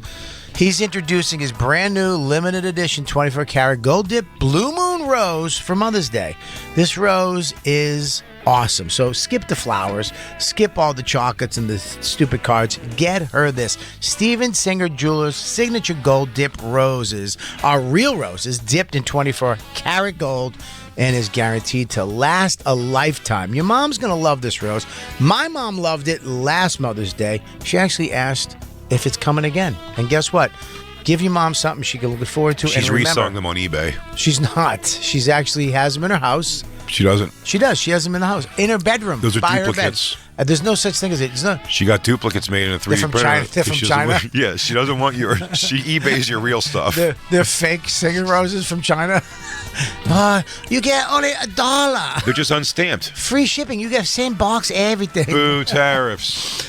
He's introducing his brand new limited edition 24 karat gold dip Blue Moon Rose for Mother's Day. This rose is awesome. So skip the flowers, skip all the chocolates and the stupid cards. Get her this. Steven Singer Jeweler's signature gold dip roses are real roses dipped in 24 karat gold and is guaranteed to last a lifetime. Your mom's going to love this rose. My mom loved it last Mother's Day. She actually asked if it's coming again. And guess what? Give your mom something she can look forward to. She's and remember, reselling them on eBay. She's not. She's actually has them in her house. She doesn't. She does. She has them in the house, in her bedroom. Those are by duplicates. Her bed. There's no such thing as it. She got duplicates made in a 3D They're from printer. China. They're from She doesn't China? want- Yeah, she doesn't want your. She eBays your real stuff. They're fake Singer roses from China. You get only $1. They're just unstamped. Free shipping. You get same box, everything. Boo tariffs.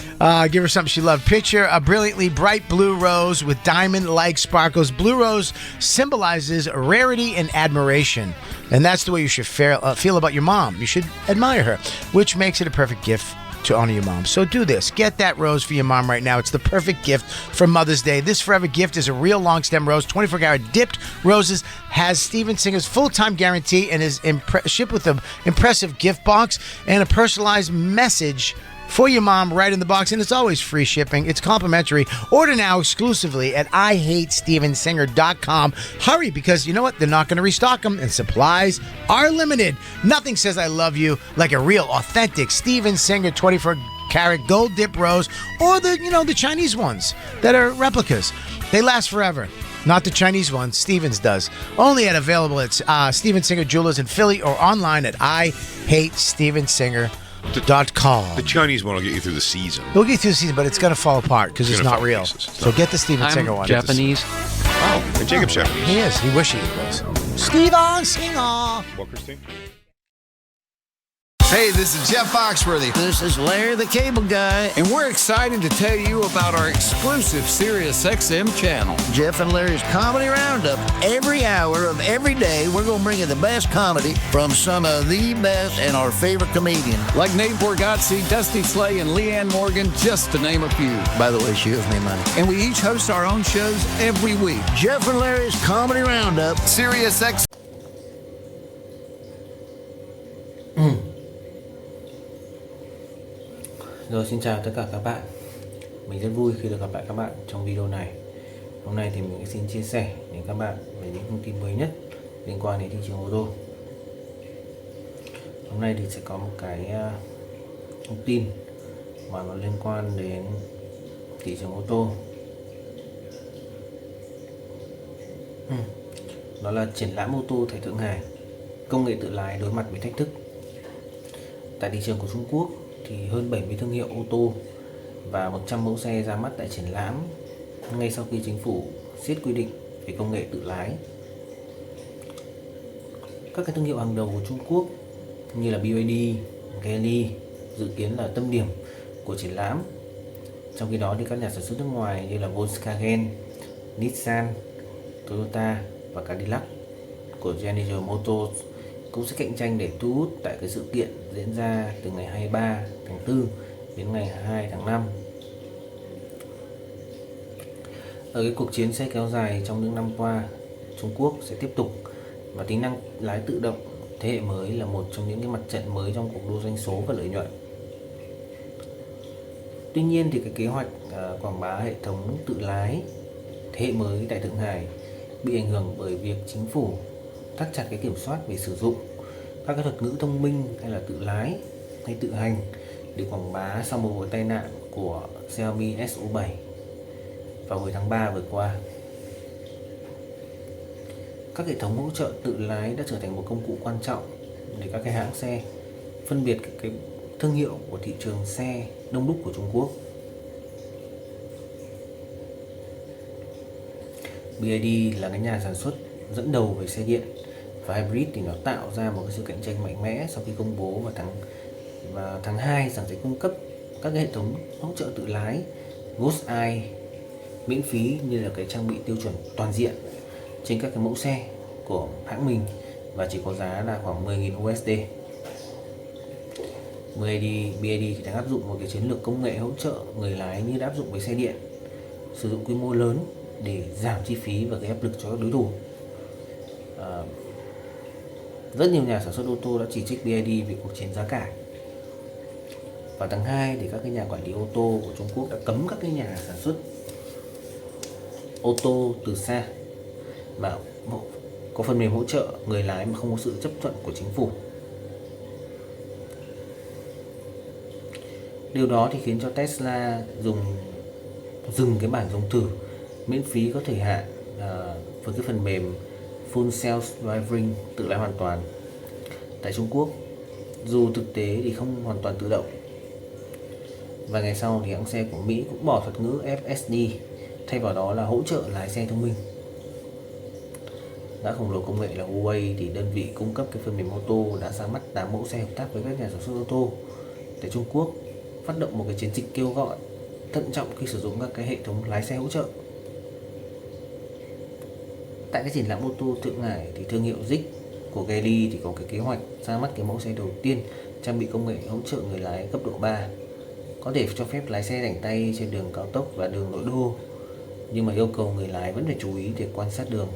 Give her something she loved. Picture a brilliantly bright blue rose with diamond-like sparkles. Blue rose symbolizes rarity and admiration. And that's the way you should feel about your mom. You should admire her, which makes it a perfect gift to honor your mom. So do this. Get that rose for your mom right now. It's the perfect gift for Mother's Day. This forever gift is a real long stem rose, 24-karat dipped roses, has Steven Singer's full-time guarantee, and is shipped with an impressive gift box and a personalized message for your mom right in the box, and it's always free shipping. It's complimentary. Order now exclusively at IHateStevenSinger.com. Hurry, because you know what? They're not going to restock them, and supplies are limited. Nothing says I love you like a real, authentic Steven Singer 24-karat gold dip rose, or the Chinese ones that are replicas. They last forever. Not the Chinese one. Stevens does. Only available at Steven Singer Jewelers in Philly or online at IHateStevenSinger.com. The Chinese one will get you through the season. It'll get you through the season, but it's going to fall apart because it's not real. So get the Steven Singer I'm one. Japanese. Oh, and Jacob's Japanese. He is. He wishes he was. Steven Singer. What, Christine? Hey, this is Jeff Foxworthy. This is Larry the Cable Guy. And we're excited to tell you about our exclusive SiriusXM channel. Jeff and Larry's Comedy Roundup. Every hour of every day, we're going to bring you the best comedy from some of the best and our favorite comedians. Like Nate Borgazzi, Dusty Slay, and Leanne Morgan, just to name a few. By the way, she owes me money. And we each host our own shows every week. Jeff and Larry's Comedy Roundup. SiriusXM. Rồi, xin chào tất cả các bạn. Mình rất vui khi được gặp lại các bạn trong video này. Hôm nay thì mình xin chia sẻ đến các bạn về những thông tin mới nhất liên quan đến thị trường ô tô. Hôm nay thì sẽ có một cái thông tin mà nó liên quan đến thị trường ô tô. Đó là triển lãm ô tô tại Thượng Hải, công nghệ tự lái đối mặt với thách thức. Tại thị trường của Trung Quốc thì hơn 70 thương hiệu ô tô và 100 mẫu xe ra mắt tại triển lãm ngay sau khi chính phủ siết quy định về công nghệ tự lái. Các cái thương hiệu hàng đầu của Trung Quốc như là BYD, Donnelly dự kiến là tâm điểm của triển lãm. Trong khi đó thì các nhà sản xuất nước ngoài như là Volkswagen, Nissan, Toyota và Cadillac của General Motors cũng sẽ cạnh tranh để thu hút tại cái sự kiện diễn ra từ ngày 23 tháng 4 đến ngày 2 tháng 5. Ở cái cuộc chiến xe kéo dài trong những năm qua, Trung Quốc sẽ tiếp tục, và tính năng lái tự động thế hệ mới là một trong những cái mặt trận mới trong cuộc đua doanh số và lợi nhuận. Tuy nhiên thì cái kế hoạch quảng bá hệ thống tự lái thế hệ mới tại Thượng Hải bị ảnh hưởng bởi việc chính phủ thắt chặt cái kiểm soát về sử dụng các cái thuật ngữ thông minh hay là tự lái hay tự hành để quảng bá sau một vụ tai nạn của Xiaomi SU7 vào hồi tháng 3 vừa qua. Các hệ thống hỗ trợ tự lái đã trở thành một công cụ quan trọng để các cái hãng xe phân biệt cái thương hiệu của thị trường xe đông đúc của Trung Quốc. BYD là cái nhà sản xuất dẫn đầu về xe điện và hybrid, thì nó tạo ra một cái sự cạnh tranh mạnh mẽ sau khi công bố vào tháng 2 rằng sẽ cung cấp các cái hệ thống hỗ trợ tự lái Ghost Eye miễn phí như là cái trang bị tiêu chuẩn toàn diện trên các cái mẫu xe của hãng mình, và chỉ có giá là khoảng 10.000 USD. BYD thì đang áp dụng một cái chiến lược công nghệ hỗ trợ người lái như đã áp dụng với xe điện, sử dụng quy mô lớn để giảm chi phí và gây áp lực cho các đối thủ. Rất nhiều nhà sản xuất ô tô đã chỉ trích BYD về cuộc chiến giá cả. Vào tháng 2 thì các cái nhà quản lý ô tô của Trung Quốc đã cấm các cái nhà sản xuất ô tô từ xa mà có phần mềm hỗ trợ người lái mà không có sự chấp thuận của chính phủ. Điều đó thì khiến cho Tesla dừng cái bản dùng thử miễn phí có thời hạn với cái phần mềm Full Self Driving tự lái hoàn toàn tại Trung Quốc, dù thực tế thì không hoàn toàn tự động. Vài ngày sau thì hãng xe của Mỹ cũng bỏ thuật ngữ FSD, thay vào đó là hỗ trợ lái xe thông minh. Gã khổng lồ công nghệ là Huawei, thì đơn vị cung cấp cái phần mềm ô tô, đã ra mắt 8 mẫu xe hợp tác với các nhà sản xuất ô tô tại Trung Quốc, phát động một cái chiến dịch kêu gọi thận trọng khi sử dụng các cái hệ thống lái xe hỗ trợ. Tại cái triển lãm ô tô Thượng Hải thì thương hiệu Zik của Geely thì có cái kế hoạch ra mắt cái mẫu xe đầu tiên trang bị công nghệ hỗ trợ người lái cấp độ 3 có thể cho phép lái xe rảnh tay trên đường cao tốc và đường nội đô, nhưng mà yêu cầu người lái vẫn phải chú ý để quan sát đường.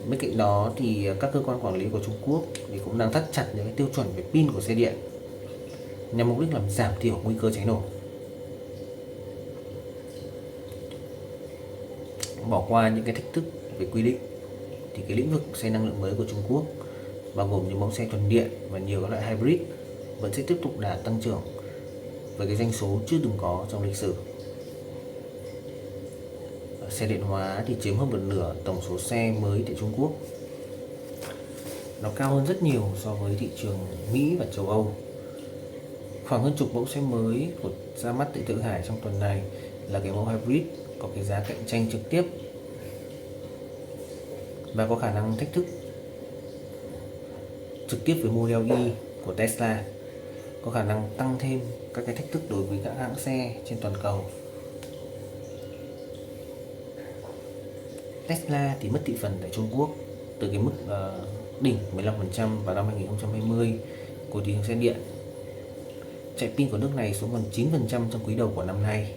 Bên cạnh đó thì các cơ quan quản lý của Trung Quốc thì cũng đang thắt chặt những cái tiêu chuẩn về pin của xe điện nhằm mục đích làm giảm thiểu nguy cơ cháy nổ. Bỏ qua những cái thách thức về quy định thì cái lĩnh vực xe năng lượng mới của Trung Quốc, bao gồm những mẫu xe thuần điện và nhiều các loại hybrid, vẫn sẽ tiếp tục đà tăng trưởng với cái doanh số chưa từng có trong lịch sử. Xe điện hóa thì chiếm hơn một nửa tổng số xe mới tại Trung Quốc. Nó cao hơn rất nhiều so với thị trường Mỹ và châu Âu. Khoảng hơn chục mẫu xe mới của ra mắt tại Thượng Hải trong tuần này là cái mẫu hybrid có cái giá cạnh tranh trực tiếp và có khả năng thách thức trực tiếp với Model Y của Tesla, có khả năng tăng thêm các cái thách thức đối với các hãng xe trên toàn cầu. Tesla thì mất thị phần tại Trung Quốc từ cái mức đỉnh 15% vào năm 2020 của thị trường xe điện. Chạy pin của nước này xuống còn 9% trong quý đầu của năm nay.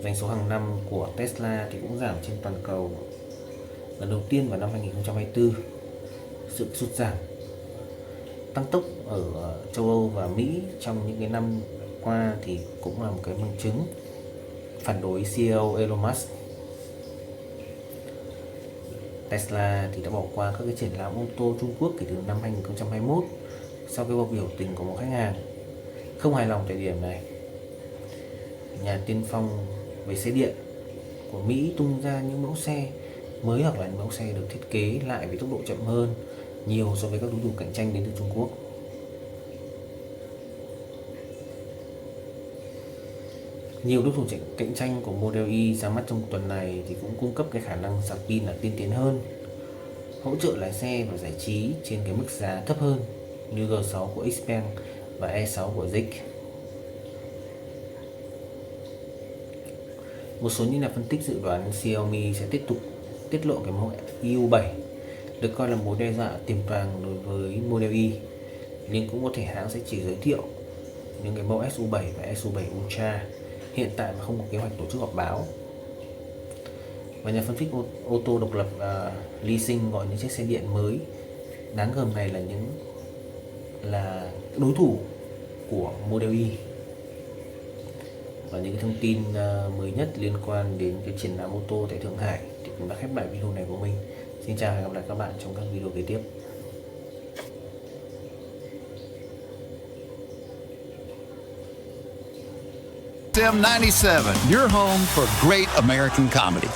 Doanh số hàng năm của Tesla thì cũng giảm trên toàn cầu lần đầu tiên vào năm 2024. Sự sụt giảm tăng tốc ở châu Âu và Mỹ trong những cái năm qua thì cũng là một cái bằng chứng phản đối CEO Elon Musk. Tesla thì đã bỏ qua các cái triển lãm ô tô Trung Quốc kể từ năm 2021 sau cái cuộc biểu tình của một khách hàng không hài lòng thời điểm này. Nhà tiên phong về xe điện của Mỹ tung ra những mẫu xe mới hoặc là những mẫu xe được thiết kế lại với tốc độ chậm hơn nhiều so với các đối thủ cạnh tranh đến từ Trung Quốc. Nhiều đối thủ cạnh tranh của Model Y ra mắt trong tuần này thì cũng cung cấp cái khả năng sạc pin là tiên tiến hơn, hỗ trợ lái xe và giải trí trên cái mức giá thấp hơn như G6 của Xpeng và E6 của Zik. Một số những nhà phân tích dự đoán Xiaomi sẽ tiếp tục tiết lộ cái mẫu EU7 được coi là mối đe dọa tiềm tàng đối với Model Y, nhưng cũng có thể hãng sẽ chỉ giới thiệu những cái mẫu SU7 và SU7 Ultra hiện tại mà không có kế hoạch tổ chức họp báo. Và nhà phân tích ô tô độc lập Leasing gọi những chiếc xe điện mới đáng gờm này là đối thủ của Model Y. Và những cái thông tin mới nhất liên quan đến cái triển lãm ô tô tại Thượng Hải thì cũng đã khép lại video này của mình. Xin chào và hẹn gặp lại các bạn trong các video kế tiếp. XM 97, your home for great American comedy.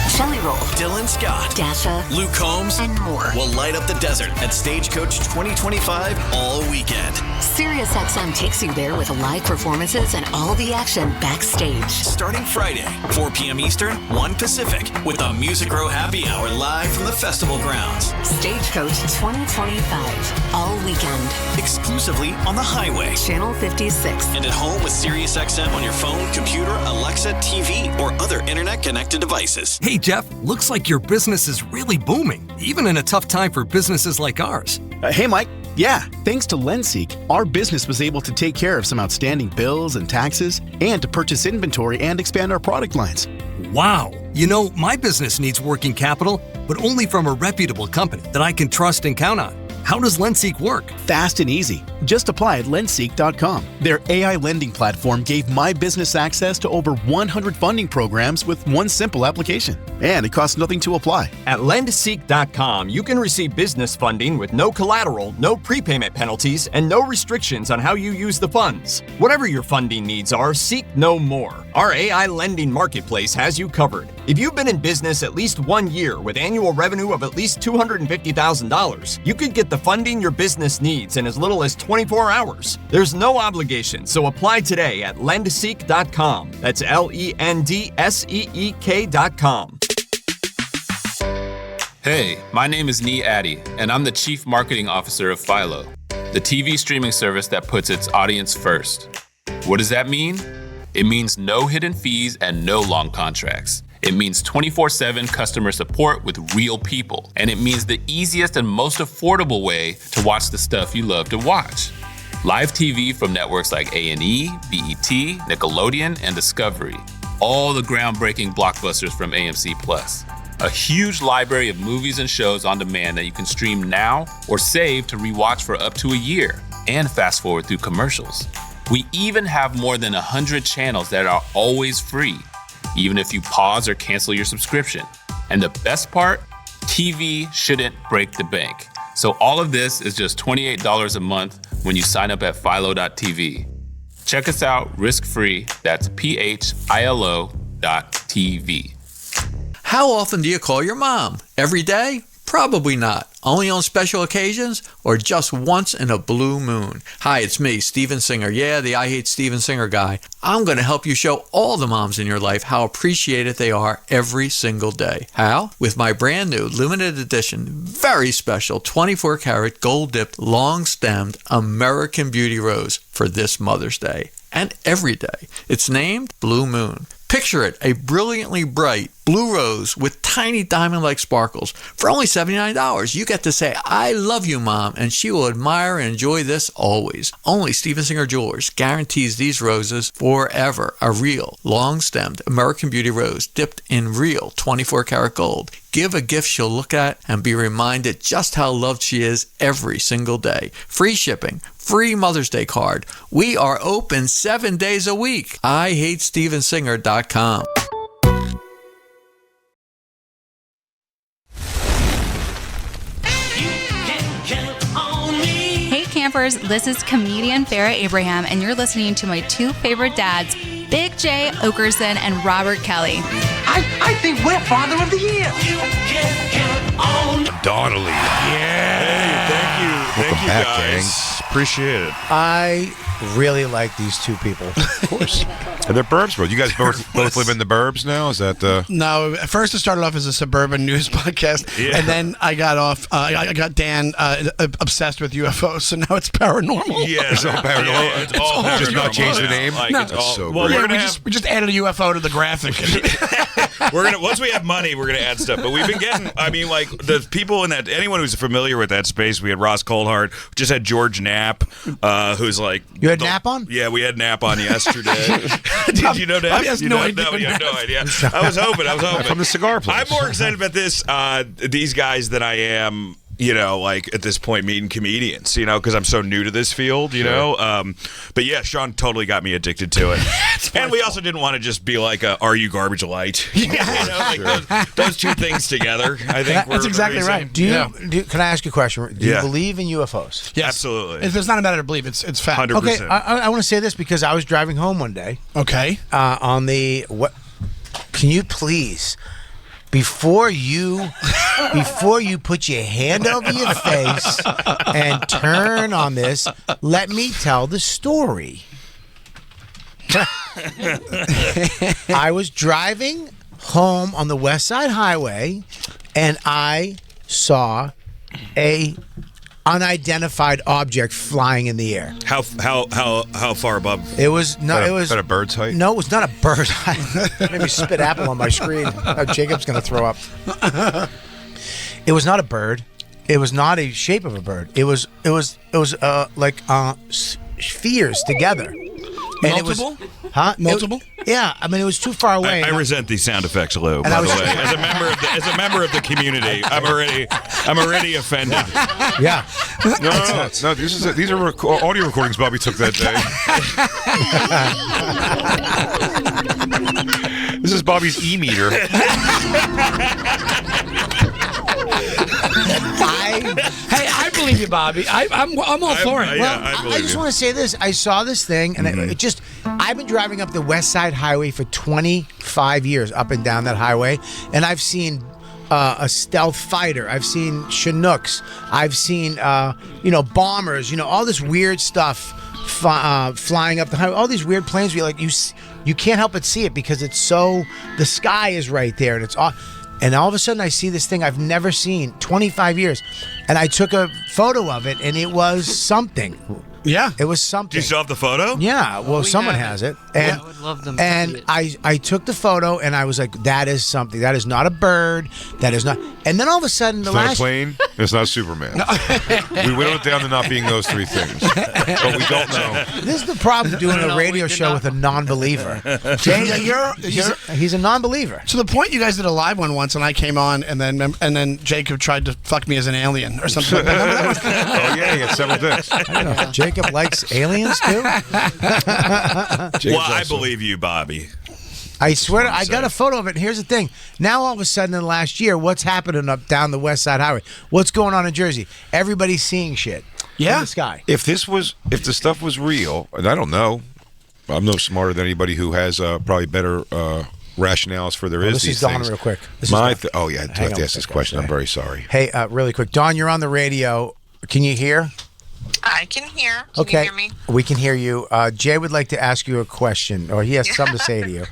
Shelley Roll, Dylan Scott, Dasha, Luke Combs, and more will light up the desert at Stagecoach 2025 all weekend. SiriusXM takes you there with live performances and all the action backstage. Starting Friday, 4 p.m. Eastern, 1 Pacific, with a Music Row Happy Hour live from the festival grounds. Stagecoach 2025, all weekend. Exclusively on the highway. Channel 56. And at home with SiriusXM on your phone, computer, Alexa, TV, or other internet-connected devices. Hey, Jeff, looks like your business is really booming, even in a tough time for businesses like ours. Hey, Mike. Yeah, thanks to LendSeek, our business was able to take care of some outstanding bills and taxes and to purchase inventory and expand our product lines. Wow. You know, my business needs working capital, but only from a reputable company that I can trust and count on. How does LendSeek work? Fast and easy. Just apply at lendseek.com. Their AI lending platform gave my business access to over 100 funding programs with one simple application. And it costs nothing to apply. At lendseek.com, you can receive business funding with no collateral, no prepayment penalties, and no restrictions on how you use the funds. Whatever your funding needs are, seek no more. Our AI lending marketplace has you covered. If you've been in business at least 1 year with annual revenue of at least $250,000, you could get the funding your business needs in as little as 24 hours. There's no obligation, so apply today at lendseek.com. That's LENDSEEK.com. Hey, my name is Nee Addy, and I'm the Chief Marketing Officer of Philo, the TV streaming service that puts its audience first. What does that mean? It means no hidden fees and no long contracts. It means 24/7 customer support with real people. And it means the easiest and most affordable way to watch the stuff you love to watch. Live TV from networks like A&E, BET, Nickelodeon, and Discovery. All the groundbreaking blockbusters from AMC+. A huge library of movies and shows on demand that you can stream now or save to rewatch for up to a year and fast forward through commercials. We even have more than 100 channels that are always free, even if you pause or cancel your subscription. And the best part, TV shouldn't break the bank. So all of this is just $28 a month when you sign up at philo.tv. Check us out risk-free. That's philo.tv. How often do you call your mom? Every day? Probably not. Only on special occasions or just once in a blue moon? Hi, it's me, Steven Singer. Yeah, the I Hate Steven Singer guy. I'm going to help you show all the moms in your life how appreciated they are every single day. How? With my brand new limited edition, very special 24 karat gold dipped, long stemmed American Beauty Rose for this Mother's Day and every day. It's named Blue Moon. Picture it, a brilliantly bright blue rose with tiny diamond-like sparkles. For only $79, you get to say, I love you, Mom, and she will admire and enjoy this always. Only Steven Singer Jewelers guarantees these roses forever. A real, long-stemmed American Beauty Rose dipped in real 24-karat gold. Give a gift she'll look at and be reminded just how loved she is every single day. Free shipping. Free Mother's Day card. We are open 7 days a week. IHateStevenSinger.com. Hey campers, this is comedian Farrah Abraham, and you're listening to my two favorite dads, Big J Okerson and Robert Kelly. I think we're Father of the Year. Donnelly. Yeah. Hey, thank you. Welcome Thank you, back, guys. gang. Appreciate it. I really like these two people. Of course. And they're burbs, bro. You guys both live in the burbs now? Is that No, at first it started off as a suburban news podcast, and then I got off. I got Dan obsessed with UFOs, so now it's paranormal. Yeah, it's all paranormal. Yeah, it's all paranormal. Just not change the name? Like, No. it's all, so well, great. we just added a UFO to the graphic. we're gonna once we have money, we're gonna add stuff. But we've been getting. I mean, like the people in that. Anyone who's familiar with that space, we had Ross Coulthard. We just had George Knapp, who's like. You had Knapp on? Yeah, we had Knapp on yesterday. Did you know that? He has no idea. No, you have no idea. I was hoping. From the cigar place. I'm more excited about these guys than I am. You know, like at this point, meeting comedians. You know, because I'm so new to this field. You know, but yeah, Sean totally got me addicted to it. And we also didn't want to just be like, "Are you garbage light?" You know, like those two things together. I think That's exactly right. Do you? Can I ask you a question? Do you believe in UFOs? Yes, absolutely. It's not a matter of belief; it's fact. 100%. Okay, I want to say this because I was driving home one day. Okay. On the what? Can you please? Before you put your hand over your face and turn on this, let me tell the story. I was driving home on the West Side Highway, and I saw a unidentified object flying in the air. How far above? It was no. It was at a bird's height. No, it was not a bird. Made me spit apple on my screen. Oh, Jacob's gonna throw up. It was not a bird. It was not a shape of a bird. It was like spheres together. And multiple? It was, huh? Multiple? Yeah. I mean, it was too far away. I resent these sound effects, Lou. By the way, as a member of the community, I'm already offended. Yeah. No. These are audio recordings Bobby took that day. This is Bobby's e-meter. I believe you, Bobby. I'm all for it. Well, I just want to say this. I saw this thing, and I've been driving up the West Side Highway for 25 years, up and down that highway, and I've seen a stealth fighter. I've seen Chinooks. I've seen bombers. All this weird stuff flying up the highway. All these weird planes. You can't help but see it because it's so the sky is right there, and it's all. And all of a sudden, I see this thing I've never seen, 25 years. And I took a photo of it, and it was something. Yeah. It was something. Do you still have the photo? Yeah, well, someone has it. And, I would love them to and see it. I took the photo and I was like, that is something. That is not a bird. That is not. And then all of a sudden, It's not a plane. It's not Superman. We whittled it down to not being those three things. But we don't know. This is the problem doing a radio show with a non-believer. He's a non-believer. To the point, you guys did a live one once, and I came on, and then Jacob tried to fuck me as an alien or something like that. Oh yeah, he had several dicks. I don't know. Jacob likes aliens too. Well, I believe you, Bobby. I swear, I got a photo of it. And here's the thing: now all of a sudden, in the last year, what's happening up down the West Side Highway? What's going on in Jersey? Everybody's seeing shit. In the sky. If the stuff was real, and I don't know, I'm no smarter than anybody who has probably better rationales for there is This these is Dawn things. real quick. Oh yeah, I have to ask this question. I'm very sorry. Hey, really quick, Dawn, you're on the radio. Can you hear? I can hear. Can you hear me? We can hear you. Jay would like to ask you a question, or he has something to say to you.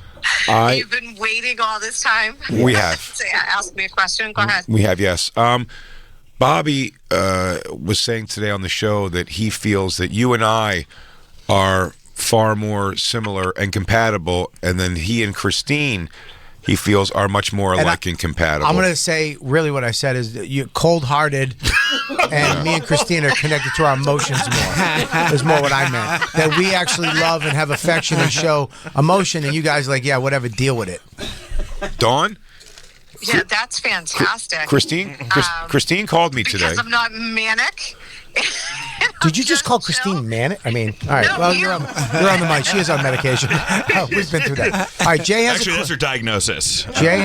You've been waiting all this time. We have. To ask me a question. Go ahead. We have, yes. Bobby was saying today on the show that he feels that you and I are far more similar and compatible, and then he and Christine, he feels, are much more alike and compatible. I'm going to say, really, what I said is that you're cold-hearted, and me and Christine are connected to our emotions more. Is more what I meant. That we actually love and have affection and show emotion, and you guys are like, yeah, whatever, deal with it. Dawn? Yeah, that's fantastic. Christine called me today. Because I'm not manic. Did you just call Christine manic? I mean, all right. No, Well, you're on the mic. She is on medication. Oh, we've been through that. All right, Jay has Actually, that's her diagnosis. Jay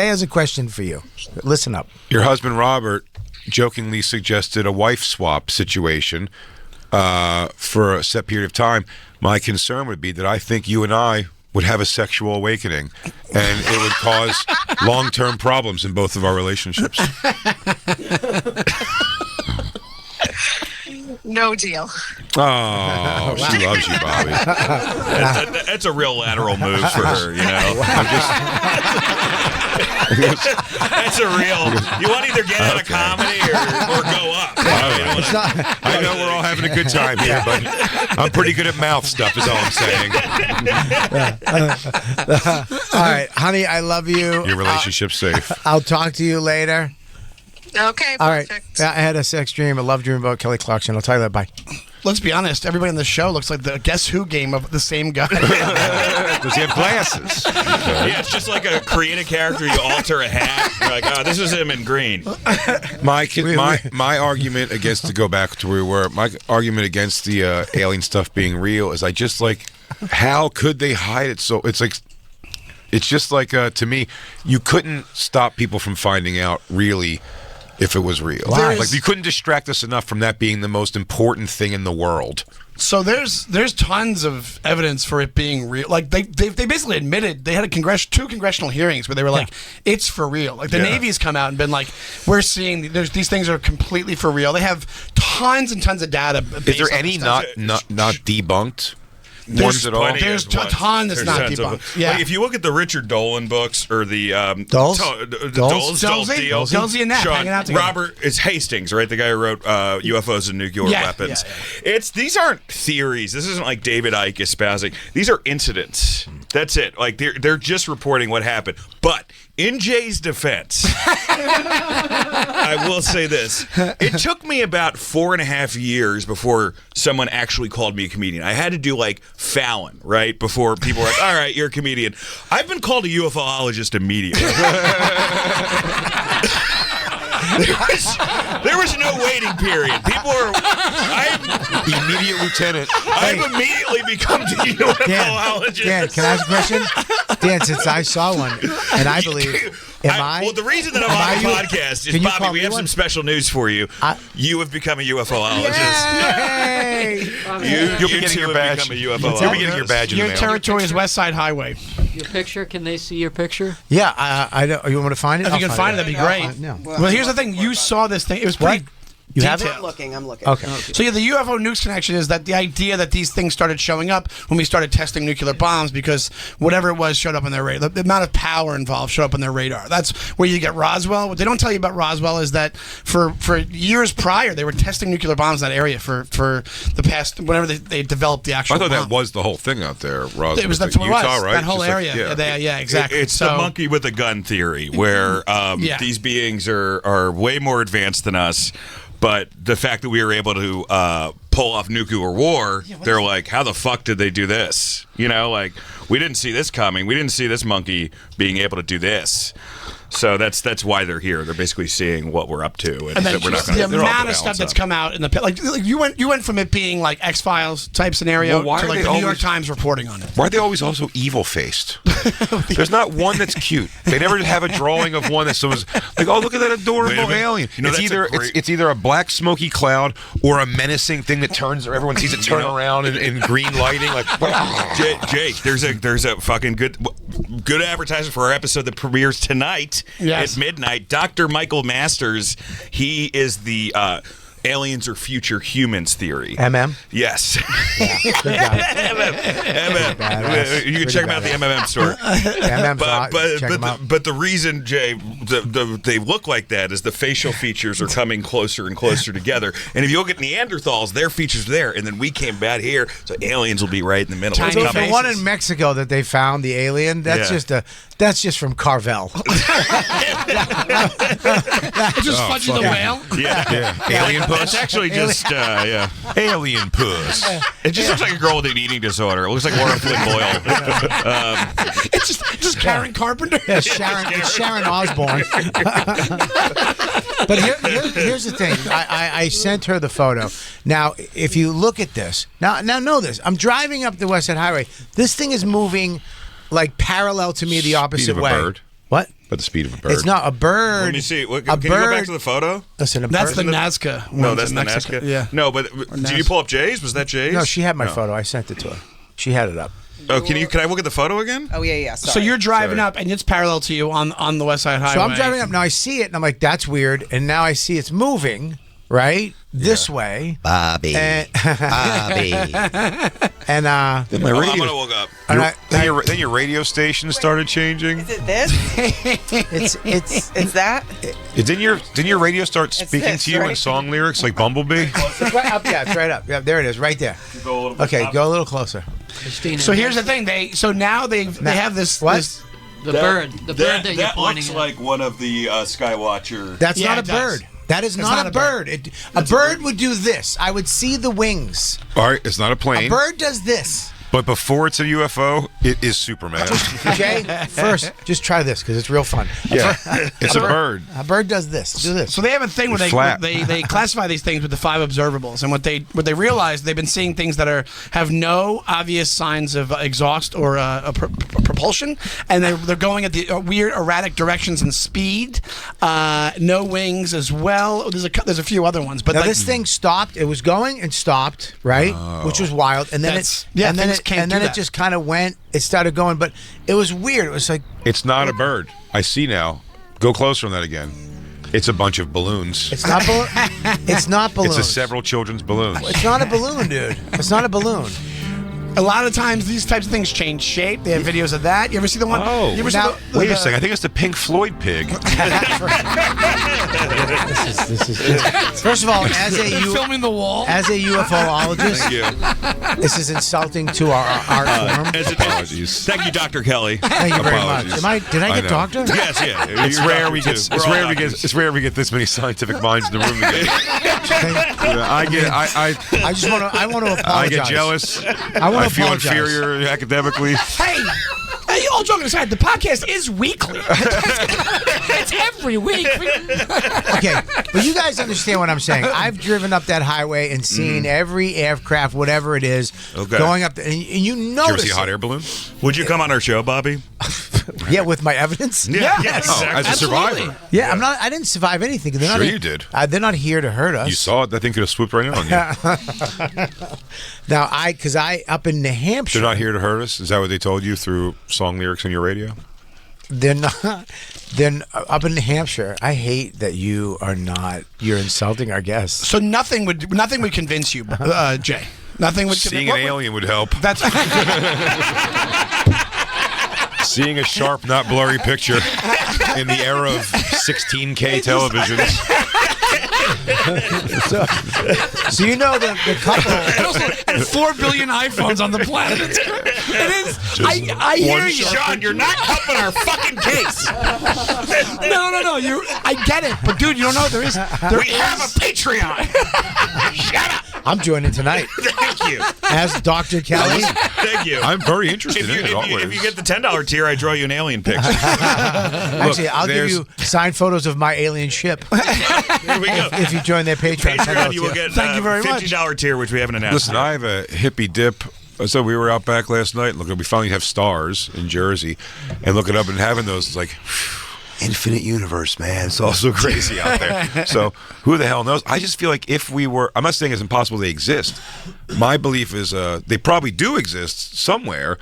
has a question for you. Listen up. Your husband Robert jokingly suggested a wife swap situation for a set period of time. My concern would be that I think you and I would have a sexual awakening, and it would cause long-term problems in both of our relationships. No deal. Oh, she loves you, Bobby. That's a real lateral move for her, you know. That's a real. You want to either get out of comedy or go up. I know we're all having a good time here, but I'm pretty good at mouth stuff, is all I'm saying. All right, honey, I love you. Your relationship's safe. I'll talk to you later. Okay, all right. I had a sex dream, a love dream about Kelly Clarkson. I'll tell you that. Bye. Let's be honest. Everybody on the show looks like the Guess Who game of the same guy. Does he have glasses? Yeah, it's just like a create a character. You alter a hat. You're like, oh, this is him in green. My argument against, to go back to where we were, my argument against the alien stuff being real is I just like, how could they hide it? So it's just like, to me, you couldn't stop people from finding out really if it was real. Like, you couldn't distract us enough from that being the most important thing in the world. So there's tons of evidence for it being real. Like they basically admitted they had two congressional hearings where they were like, it's for real. Like the Navy's come out and been like, we're seeing these things are completely for real. They have tons and tons of data. Is there any not debunked? There's a ton that's not debunked. Like, if you look at the Richard Dolan books or the Dulcie and Nat hanging out together. Robert, it's Hastings, right? The guy who wrote UFOs and Nuclear Weapons. Yeah. These aren't theories. This isn't like David Icke espousing. These are incidents. That's it. Like they're just reporting what happened. But in Jay's defense, I will say this. It took me about 4.5 years before someone actually called me a comedian. I had to do like Fallon, right? Before people were like, all right, you're a comedian. I've been called a UFOologist immediately. There was no waiting period. Immediate lieutenant. I've immediately become the UFOologist. Dan, can I ask a question? Dan, since I saw one, and I believe, well, the reason that I'm on the podcast is, Bobby, we have some special news for you. You have become a UFOologist. You'll be getting your badge. You'll be getting your badge in the mail. Your territory is West Side Highway. Your picture? Can they see your picture? Yeah, I don't. You want me to find it? If you can find it, that'd be great. No. Well, here's the thing. You saw this thing. It was pretty You have it? I'm looking. Okay. So yeah, the UFO nukes connection is that the idea that these things started showing up when we started testing nuclear bombs because whatever it was showed up on their radar. The amount of power involved showed up on their radar. That's where you get Roswell. What they don't tell you about Roswell is that for years prior they were testing nuclear bombs in that area for the past whenever they developed the actual. I thought bomb. that was the whole thing out there, Roswell. It was that's what it Utah, was. right? That whole Just like- area. Yeah, exactly. It's the monkey with a gun theory, where these beings are way more advanced than us. But the fact that we were able to pull off nuclear war, they're like, how the fuck did they do this? You know, like, we didn't see this coming. We didn't see this monkey being able to do this. So that's why they're here. They're basically seeing what we're up to, and then we're not just gonna, the they're all amount gonna of stuff balance that's out. come out in the like you went from it being like X-Files type scenario Well, why to are like they the New York always- Times reporting on it. Why are they always also evil faced? There's not one that's cute. They never have a drawing of one that's someone's like, oh, look at that Wait a adorable minute. alien. You know, it's that's a either great- it's either a black smoky cloud or a menacing thing that turns, or everyone sees it turn around in green lighting. Like, Jake, there's a fucking good advertisement for our episode that premieres tonight at midnight. Dr. Michael Masters, he is the aliens are future humans theory. Yes. MM. You can check him out at the MMM store. But the reason, Jay, they look like that is the facial features are coming closer and closer together. And if you look at Neanderthals, their features are there, and then we came back here, so aliens will be right in the middle. So the one in Mexico that they found, the alien, that's just from Carvel. Just Fudgy the Whale? Yeah. Alien puss? It's actually just, alien puss. It just looks like a girl with an eating disorder. It looks like Laura Flynn Boyle. It's just Karen Carpenter. Yeah, it's Sharon Osbourne. But here's the thing. I sent her the photo. Now, if you look at this, now know this. I'm driving up the West Side Highway. This thing is moving like parallel to me the opposite Speed of a way. bird. What? But the speed of a bird. It's not a bird. Let me see. Can A you go back bird- to the photo? Listen, That's the Nazca. No, ones that's in the Mexico. Nazca. Yeah. No, but did you pull up Jay's? Was that Jay's? No, she had my No. photo. I sent it to her. She had it up. Oh, can I look at the photo again? Oh yeah. So you're driving up, and it's parallel to you on the West Side Highway. So I'm driving up. Now I see it, and I'm like, that's weird. And now I see it's moving, right? This way. Bobby. And, Bobby. and Then my radio. I'm gonna look up. Then your radio station started changing. Is it this? it's that. Didn't your radio start speaking this, to you in right? song lyrics like Bumblebee? It's right up. Yeah, it's right up. Yeah, there it is, right there. Okay, go a little closer. So here's the thing. They have this. What? This, The bird that you're pointing looks at. like one of the Skywatcher. That's Yeah, not a it does. bird. That is not a bird. A bird would do this. I would see the wings. All right, it's not a plane. A bird does this. But before it's a UFO, it is Superman. Jay, first, just try this because it's real fun. Yeah, it's a bird. A bird does this. Do this. So they have a thing where It's flat. they classify these things with the 5 observables, and what they realize they've been seeing things that have no obvious signs of exhaust or propulsion, and they're going at the weird erratic directions and speed. No wings as well. There's a few other ones, but now like, this thing stopped. It was going and stopped, right? Which was wild. And then That's- yeah, things can't do it that. just kind of went. It started going, but it was weird. It was like It's not a bird. I see now. Go closer on that again. It's a bunch of balloons. it's not. It's not balloons. It's several children's balloons. It's not a balloon, dude. It's not a balloon. a lot of times these types of things change shape. They have videos of that. You ever see the one? Oh, you ever see now, the, wait a second. I think it's the Pink Floyd pig. This is first of all, as a filming the wall, as a UFOologist, Thank you. this is insulting to our art form. Apologies. Thank you, Dr. Kelly. Thank you very much. Apologies. Did I get know. doctor? Yes, yeah. It's You're a rare doctor, we too. get. We're It's all rare we get. doctors. It's rare we get this many scientific minds in the room together. I get. I just want to. I want to apologize. I get jealous. I feel apologize. inferior academically. Hey, all joking aside, the podcast is weekly. It's every week. Okay, but you guys understand what I'm saying. I've driven up that highway and seen every aircraft, whatever it is, Okay. going up, and you Did you ever notice. see a hot air balloon? Would you come on our show, Bobby? Yeah, with my evidence. Yeah. Yes. Oh, as a Absolutely. survivor. Yeah, I'm not. I didn't survive anything. They're not Sure here- you did. They're not here to hurt us. You saw it. That thing could have swooped right in on you. Now, because I up in New Hampshire. They're not here to hurt us. Is that what they told you through song lyrics on your radio? They're not. Then up in New Hampshire, I hate that you are not. You're insulting our guests. So nothing would convince you, Jay. Nothing would. Seeing an alien would help. That's. Seeing a sharp, not blurry picture in the era of 16K televisions. So you know the couple and 4 billion iPhones on the planet. It is. I hear you, Sean. You're not helping our fucking case. No. I get it, but dude, you don't know there is. We have a Patreon. Shut up. I'm joining tonight. Thank you. As Dr. Kelly. Thank you. I'm very interested in it always. If you get the $10 tier, I draw you an alien picture. Actually, I'll give you signed photos of my alien ship. Here we go. If you join their Patreon. Patreon, you will get Thank you very much. $50 tier, which we haven't announced. Listen, I have a hippie dip. So we were out back last night. Looking, we finally have stars in Jersey, and looking up and having those like. Infinite universe, man. It's all so crazy out there. So who the hell knows? I just feel like if we were, I'm not saying it's impossible they exist. My belief is they probably do exist somewhere.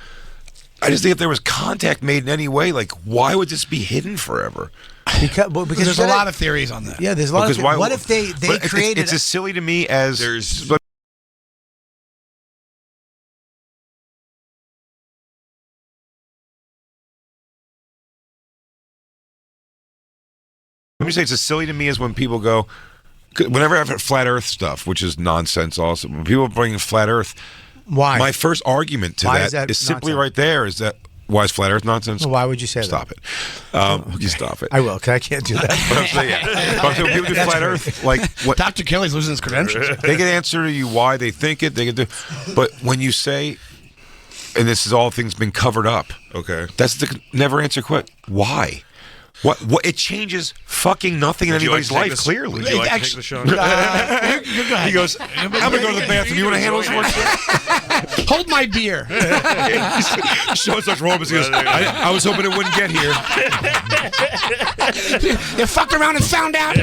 I just think if there was contact made in any way, like why would this be hidden forever? Because there's a lot of theories on that. Yeah, there's a lot of theories. What if they created... It's as silly to me as... There's... Let me say it's as silly to me as when people go, whenever I have flat Earth stuff, which is nonsense also, when people bring flat Earth, why? My first argument to that is simply nonsense? right there is that, why is flat Earth nonsense? Well, why would you say Stop that? It. You stop it. I will, because I can't do that. But I'm saying, when people do flat Earth, like what? Dr. Kelly's losing his credentials. They can answer to you why they think it. They can do, but when you say, and this is all things been covered up. Okay, that's the never answer question. Why? What? It changes fucking nothing in anybody's life. Clearly, would you like to take the Sean? He goes, I'm gonna go to the bathroom. You want to handle this one? Hold my beer. Sean starts rolling. He goes, I was hoping it wouldn't get here. You fucked around and found out.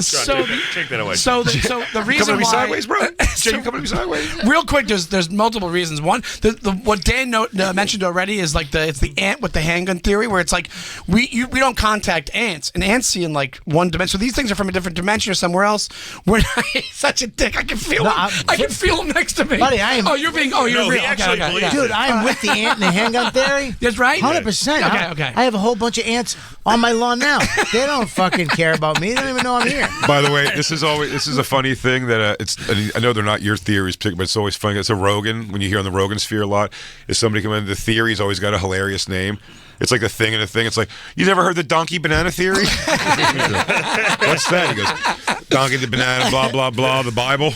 Sean, take that away. So the reason coming to me why, sideways, bro? Jay, you coming to me sideways? Real quick, there's multiple reasons. One, what Dan mentioned already is like it's the ant with the handgun theory, where it's like we don't contact ants, and ants see in like one dimension. So these things are from a different dimension or somewhere else. We're such a dick. I can feel him. I can feel him next to me. Buddy, I am. Oh, you're being. Oh, you're real. Okay. Dude, I am with the ant and the handgun theory. That's right. 100%. Okay. I have a whole bunch of ants on my lawn now. They don't fucking care about me. They don't even know I'm here. By the way, this is a funny thing that I know they're not your theories, but it's always funny. It's a Rogan, when you hear on the Rogan sphere a lot, is somebody coming in, the theory's always got a hilarious name. It's like a thing and a thing. It's like, you never heard the donkey banana theory? What's that? He goes, donkey the banana, blah, blah, blah, the Bible.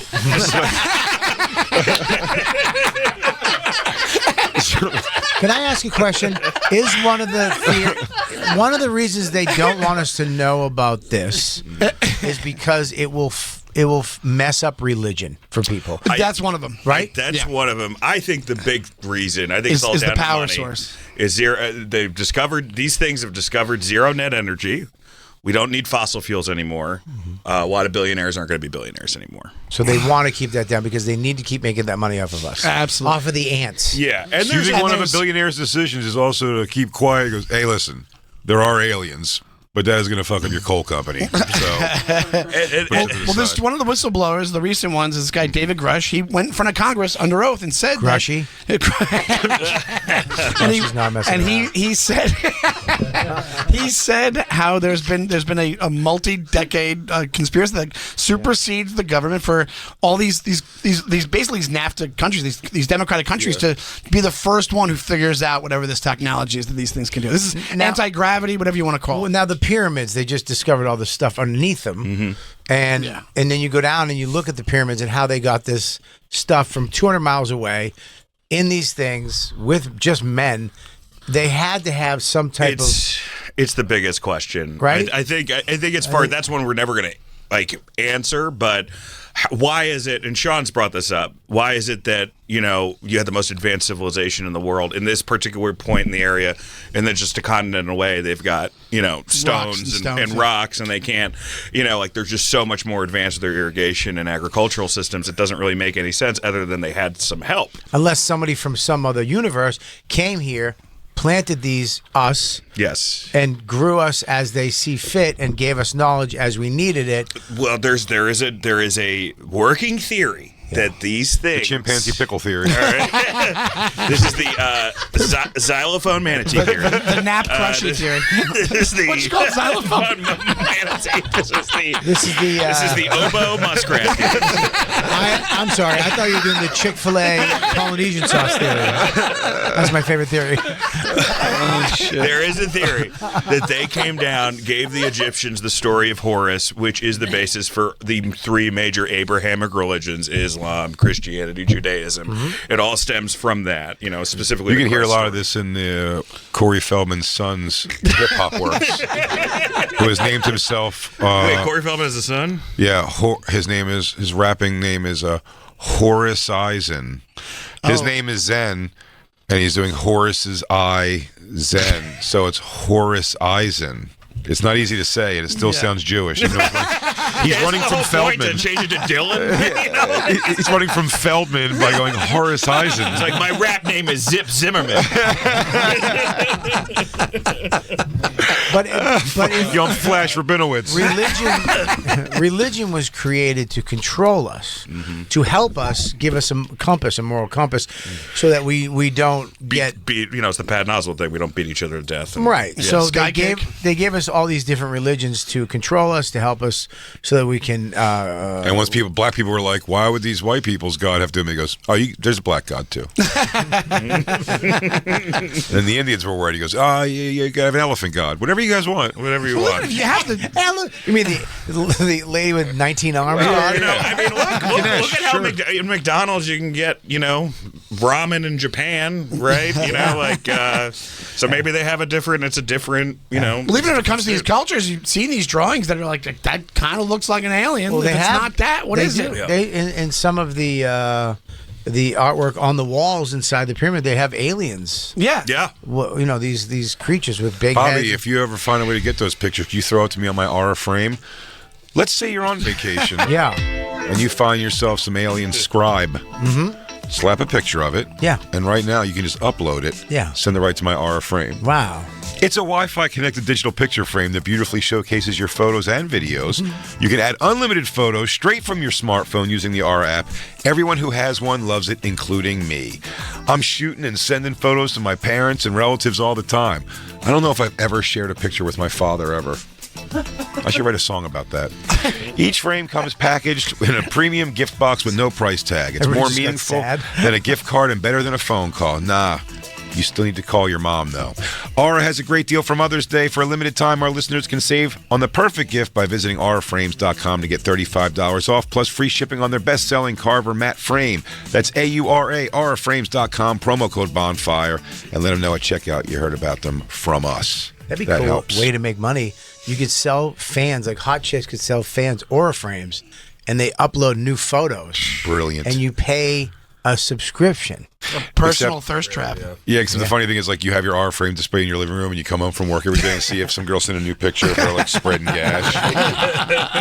Can I ask a question? Is one of the reasons they don't want us to know about this is because it will mess up religion for people? That's one of them, right? That's one of them. I think the big reason, I think it's all is down the power to money, source. Is zero. These things have discovered zero net energy. We don't need fossil fuels anymore. A lot of billionaires aren't going to be billionaires anymore. So they want to keep that down because they need to keep making that money off of us. Absolutely. Off of the ants. Yeah. And So you think one of a billionaire's decisions is also to keep quiet. He goes, hey, listen, there are aliens, but that is going to fuck up your coal company. So, this one of the whistleblowers, the recent ones, is this guy David Grush. He went in front of Congress under oath and said Grushy. he said how there's been a multi-decade conspiracy that supersedes the government for all these basically these NAFTA countries, these democratic countries, to be the first one who figures out whatever this technology is that these things can do. This is anti-gravity, whatever you want to call it. Well, now the pyramids, they just discovered all this stuff underneath them, and then you go down and you look at the pyramids and how they got this stuff from 200 miles away in these things with just men. They had to have some type of. It's the biggest question, right? I think it's part. That's one we're never going to answer, but. Why is it, and Sean's brought this up, why is it that, you had the most advanced civilization in the world in this particular point in the area, and then just a continent away, they've got, stones and rocks, and they can't, they're just so much more advanced with their irrigation and agricultural systems, it doesn't really make any sense other than they had some help. Unless somebody from some other universe came here, planted these us. Yes. And grew us as they see fit and gave us knowledge as we needed it. Well, there is a working theory that these things, the chimpanzee pickle theory. All right. This is the xylophone manatee theory. The nap crushy theory. This is the What's called xylophone manatee. This is the oboe muskrat theory. I'm sorry. I thought you were doing the Chick-fil-A Polynesian sauce theory. That's my favorite theory. Oh, shit. There is a theory that they came down, gave the Egyptians the story of Horus, which is the basis for the three major Abrahamic religions: Islam, Christianity, Judaism. It all stems from that, specifically. You can hear a lot of this in the Corey Feldman's son's hip hop works, who has named himself. Wait, Corey Feldman is the son? Yeah, his rapping name is Horace Eisen. His name is Zen, and he's doing Horace's I Zen, so it's Horace Eisen. It's not easy to say, and it still sounds Jewish. He's running from Feldman. To change it to Dylan. He's running from Feldman by going Horace Eisen. It's like, my rap name is Zip Zimmerman. But if Young Flash Rabinowitz. Religion was created to control us, to help us, give us a compass, a moral compass, so that we don't get it's the Pat Oswalt thing. We don't beat each other to death. Right. Yeah. So they gave us all these different religions to control us, to help us, so that we can. And once black people were like, "Why would these white people's God have to do it?" He goes, "Oh, there's a black God too." And the Indians were worried. He goes, "Oh, you gotta have an elephant God. Whatever you guys want. Whatever you want." You have the. You mean the lady with 19 arms? Look at how in McDonald's you can get ramen in Japan, right? So maybe they have it's a different. Believe it, when it comes to these cultures, you've seen these drawings that are like that kind of looks like an alien. Well, if it's not that, what is it? They in some of the artwork on the walls inside the pyramid, they have aliens. Yeah. Well, these creatures with big Bobby, heads. if you ever find a way to get those pictures, you throw it to me on my Aura frame. Let's say you're on vacation. Yeah. And you find yourself some alien scribe. Slap a picture of it. Yeah. And right now you can just upload it. Yeah. Send it right to my Aura frame. Wow. It's a Wi-Fi connected digital picture frame that beautifully showcases your photos and videos. You can add unlimited photos straight from your smartphone using the Aura app. Everyone who has one loves it, including me. I'm shooting and sending photos to my parents and relatives all the time. I don't know if I've ever shared a picture with my father ever. I should write a song about that. Each frame comes packaged in a premium gift box with no price tag. It's more meaningful than a gift card and better than a phone call. Nah, you still need to call your mom, though. Aura has a great deal for Mother's Day. For a limited time, our listeners can save on the perfect gift by visiting auraframes.com to get $35 off, plus free shipping on their best-selling Carver matte frame. That's AURA, auraframes.com, promo code Bonfire, and let them know at checkout you heard about them from us. That'd be that cool helps. way to make money. You could sell fans, like hot chicks could sell fans Aura frames, and they upload new photos. Brilliant. And you pay a subscription. A personal thirst trap. Yeah, because the funny thing is, like, you have your Aura frame displayed in your living room, and you come home from work every day and see if some girl sent a new picture of her, like, spreading gash,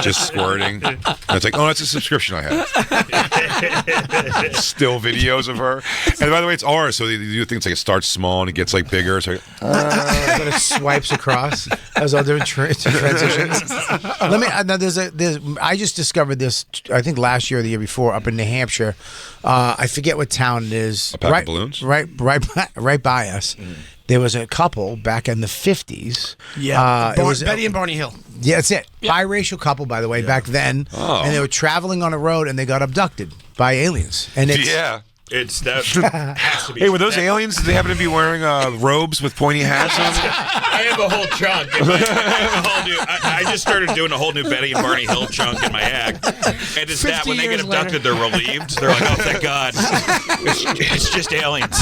just squirting. And it's like, oh, that's a subscription I have. Still videos of her. And by the way, it's Aura, so they do things like it starts small and it gets, like, bigger. So But it swipes across. Those all different transitions. Let me. Now, I just discovered this. I think last year or the year before, up in New Hampshire. I forget what town it is. A pack of balloons? Right by us. There was a couple back in the 50s. Yeah, it was Betty and Barney Hill. Yeah, that's it. Biracial couple, by the way, back then. Oh. And they were traveling on a road and they got abducted by aliens. And it's, It's that has to be. Hey, were those aliens? Did they happen to be wearing robes with pointy hats on? I have a whole chunk. I just started doing a whole new Betty and Barney Hill chunk in my act. And it's that when they get abducted, they're relieved. They're like, oh, thank God. It's just aliens.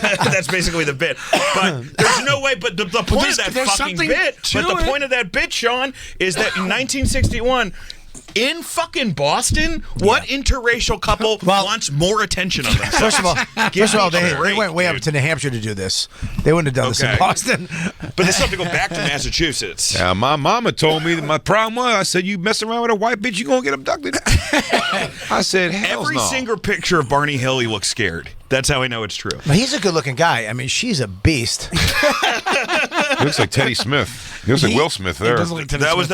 That's basically the bit. But there's no way. But the point of that fucking bit. But the point of that bit, Sean, is that in 1961. In fucking Boston, what interracial couple wants more attention on themselves? First of all, they went way up to New Hampshire to do this. They wouldn't have done this in Boston. But they still have to go back to Massachusetts. Yeah, my mama told me that my problem was, I said, you mess around with a white bitch, you gonna get abducted. I said, hell Every no. single picture of Barney Hill, he looks scared. That's how I know it's true. But he's a good-looking guy. I mean, she's a beast. He looks like Teddy Smith. He looks like Will Smith there.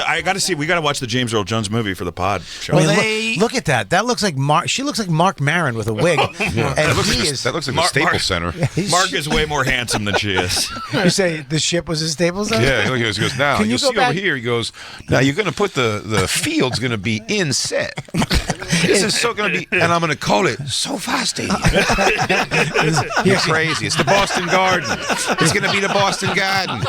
I got to see. We got to watch the James Earl Jones movie for the pod. Show. Well, look at that. That looks like Mark. She looks like Mark Maron with a wig. Yeah. That looks like the Staples Center. Mark is way more handsome than she is. You say the ship was a Staples Center? Yeah, he goes, now, Can you you'll go see back? over here, he goes, now you're going to put the field's going to be in set. This is so going to be, and I'm going to call it SoFi Stadium. You're crazy. It's the Boston Garden. It's going to be the Boston Garden.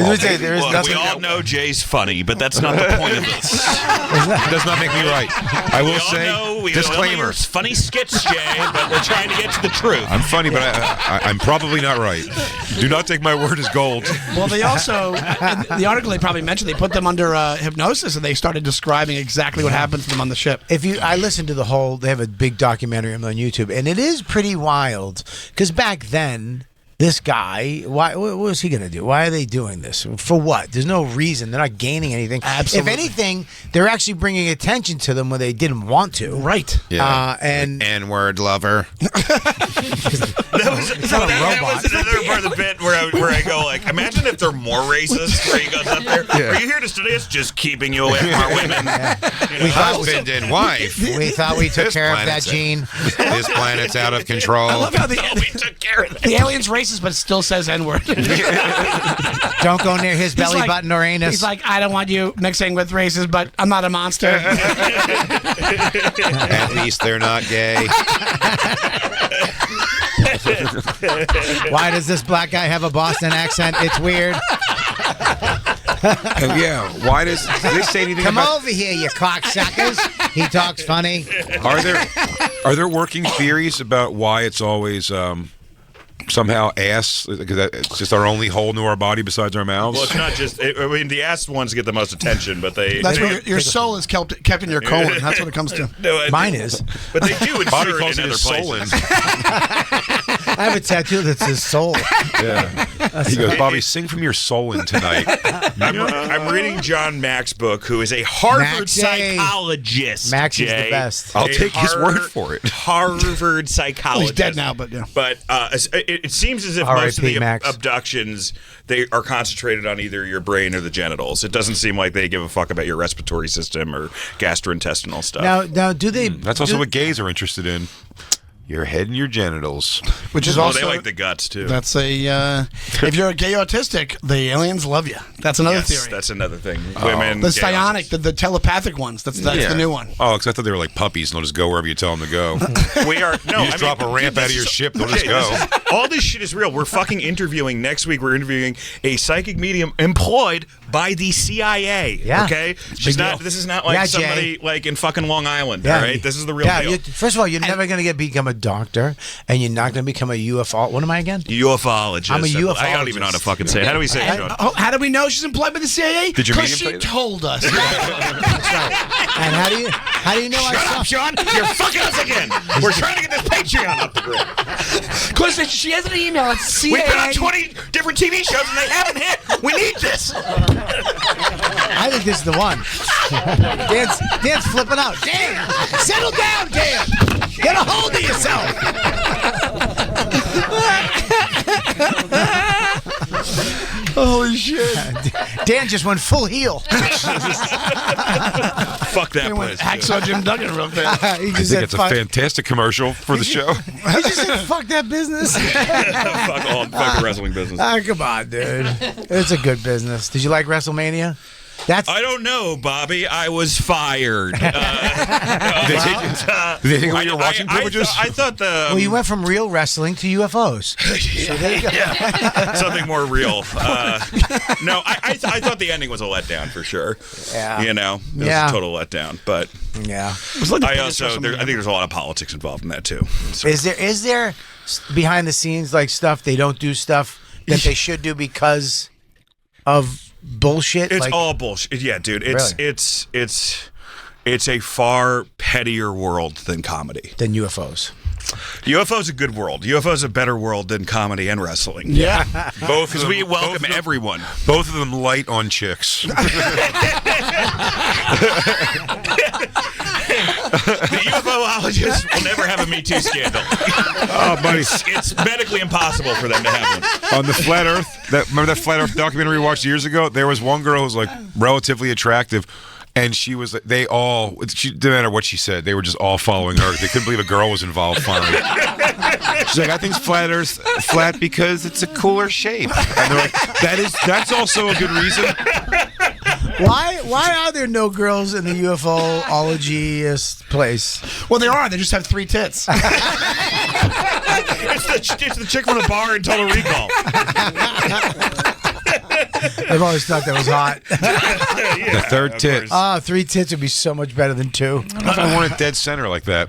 We all know Jay's funny, but that's not the point of this. It does not make me right. I will say, disclaimer. Funny skits, Jay, but we're trying to get to the truth. I'm funny, but I'm probably not right. Do not take my word as gold. Well, they also, in the article they probably mentioned, they put them under hypnosis and they started describing exactly what happened to them on the ship. I listened to the whole, they have a big documentary on YouTube, and it is pretty wild, because back then, this guy, what was he going to do? Why are they doing this? For what? There's no reason. They're not gaining anything. Absolutely. If anything, they're actually bringing attention to them when they didn't want to. Right. Yeah. And N-word lover. That was another part of the bit where I go like, imagine if they're more racist. Where he goes up there. Yeah. Are you here to study us? Just keeping you away from our women. We husband and wife. We thought we took This care of that planet's gene. This planet's out of control. I love how we took care of that. the alien's racist, but it still says N-word. Don't go near his belly button or anus. He's like, I don't want you mixing with races, but I'm not a monster. At least they're not gay. Why does this black guy have a Boston accent? It's weird. Yeah, why do they say anything Come about... over here, you cocksuckers. He talks funny. Are there working theories about why it's always somehow ass? Because it's just our only hole into our body besides our mouths? Well, it's not just. I mean, the ass ones get the most attention, but they. That's what your soul is kept in your colon. That's what it comes to. No, Mine is. But they do Bobby insert calls in it other his soul places. I have a tattoo that says soul. Yeah. He goes, Bobby, sing from your soul in tonight. I'm reading John Mack's book, who is a Harvard Max A. psychologist. Max is Jay. the best. I'll take his word for it. Harvard psychologist. He's dead now, but yeah. But it seems as if most of the abductions, they are concentrated on either your brain or the genitals. It doesn't seem like they give a fuck about your respiratory system or gastrointestinal stuff. Now, do they? That's also what gays are interested in. Your head and your genitals. Which is also they like the guts too. That's if you're a gay autistic, the aliens love you. That's another theory. That's another thing. Women, The gay psionic, the telepathic ones. That's the new one. Oh, because I thought they were like puppies and they'll just go wherever you tell them to go. We are You just drop a ramp out of your ship, they'll just go. All this shit is real. We're fucking interviewing next week. We're interviewing a psychic medium employed by the CIA. Yeah. Okay. She's not. This is not like somebody like in fucking Long Island. Yeah. All right. This is the real deal. First of all, you're never going to become a doctor, and you're not going to become a UFO. What am I again? UFologist. I'm a UFologist. I don't even know how to fucking say it. How do we say it, Sean? How do we know she's employed by the CIA? Did your Because medium she tell you told us. That's right. And how do you know I Shut saw? up, Sean. You're fucking us again. We're trying to get this Patreon up the grid. Because she has an email at CIA. We've been on 20 different TV shows and they haven't hit. We need this. I think this is the one. Dan's flipping out. Dan, settle down, Dan. Get a hold of yourself. Holy shit. Dan just went full heel. Fuck that place. Hacksaw Jim Duggan real fast. I think it's a fantastic commercial for the show. He just said, fuck that business. Fuck the wrestling business. Come on, dude. It's a good business. Did you like WrestleMania? I don't know, Bobby. I was fired. Did they take away your watching privileges? I thought the. Well, you went from real wrestling to UFOs. So there you go. Something more real. No, I thought the ending was a letdown for sure. Yeah. You know, it was a total letdown. But yeah, I think there's a lot of politics involved in that too. So. Is there behind the scenes like stuff they don't do stuff that they should do because of bullshit? It's all bullshit. Yeah, dude. It's it's a far pettier world than comedy. Than UFOs. UFO's a good world. UFO's a better world than comedy and wrestling. Yeah. Both, because we welcome everyone. Both of them light on chicks. The UFOologists will never have a Me Too scandal. Oh, buddy. It's medically impossible for them to have one. On the Flat Earth, remember that Flat Earth documentary we watched years ago? There was one girl who was like relatively attractive. And she was, didn't matter what she said, they were just all following her. They couldn't believe a girl was involved finally. She's like, I think Flat Earth's flat because it's a cooler shape. And they're like, that's also a good reason. Why are there no girls in the UFOologist place? Well, there are. They just have 3 tits. It's the chick from the bar in Total Recall. I've always thought that was hot. The third tit. 3 tits would be so much better than 2. If I wanted dead center like that.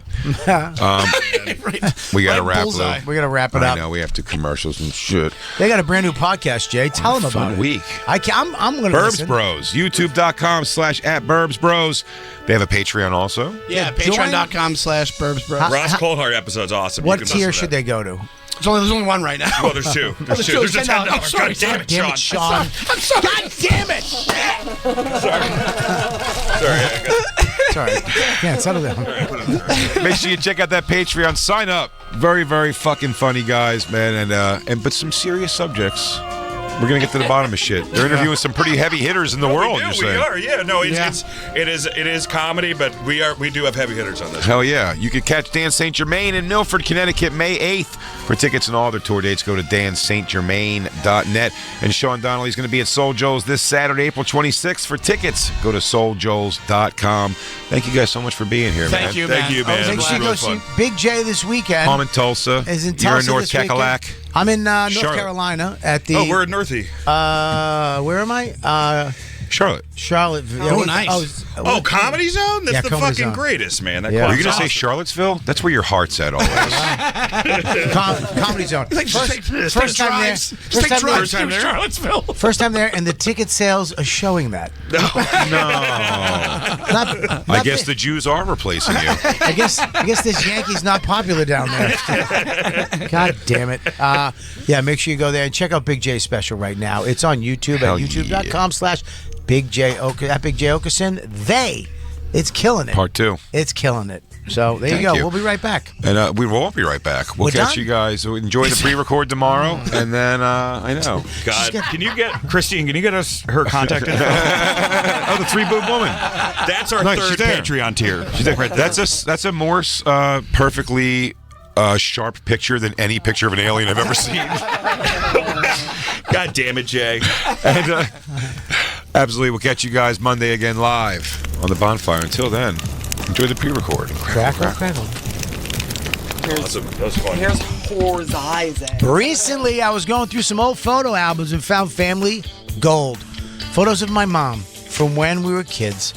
We got to wrap, Lou. We got to wrap it up. I know we have to commercials and shit. They got a brand new podcast, Jay. Tell them about it. Week. I'm going to Burbs listen. Bros. YouTube.com/@BurbsBros. They have a Patreon also. Yeah, Patreon.com/BurbsBros. Ross Coulthard episode's awesome. What tier should they go to? There's only one right now. Well, there's 2. There's 2. There's a $10. God damn it, Sean. I'm sorry. God damn it. Sorry. Yeah, settle down. Make sure you check out that Patreon. Sign up. Very, very fucking funny guys, man, but some serious subjects. We're gonna get to the bottom of shit. They're interviewing some pretty heavy hitters in the world. You're saying? We are. Yeah. No. It is comedy, but we do have heavy hitters on this. Hell yeah! You can catch Dan St. Germain in Milford, Connecticut, May 8th. For tickets and all their tour dates, go to danstgermain.net. And Sean Donnelly's going to be at Soul Joel's this Saturday, April 26th. For tickets, go to souljoels.com. Thank you guys so much for being here, man. Thank you, man. Make sure you go see Big J this weekend. I'm in Tulsa. Is in You're in Tulsa North this weekend. Cackalack. I'm in North Charlotte. Carolina at the. Oh, we're at Northie. Where am I? Charlotte. Yeah, nice. Comedy Zone? That's the Comedy fucking Zone. greatest, man. That You're going to awesome. say Charlottesville? That's where your heart's at always. Comedy Zone. First time there. Charlottesville. First time there, and the ticket sales are showing that. No. I guess the Jews are replacing you. I guess this Yankee's not popular down there. God damn it. Yeah, make sure you go there and check out Big J's special right now. It's on YouTube at youtube.com/Big J Okerson. It's killing it. Part 2. It's killing it. So there you go. We'll be right back. And we won't be right back. We'll catch you guys. We'll enjoy the pre-record tomorrow. And then, I know. God, can you get us her contact info? Oh, the 3-boob woman. That's our third Patreon tier. That's a more perfectly sharp picture than any picture of an alien I've ever seen. God damn it, Jay. And absolutely, we'll catch you guys Monday again live on the Bonfire. Until then, enjoy the pre-record. Crackle. That was fun. Here's whore's eyes. Recently, I was going through some old photo albums and found family gold. Photos of my mom from when we were kids.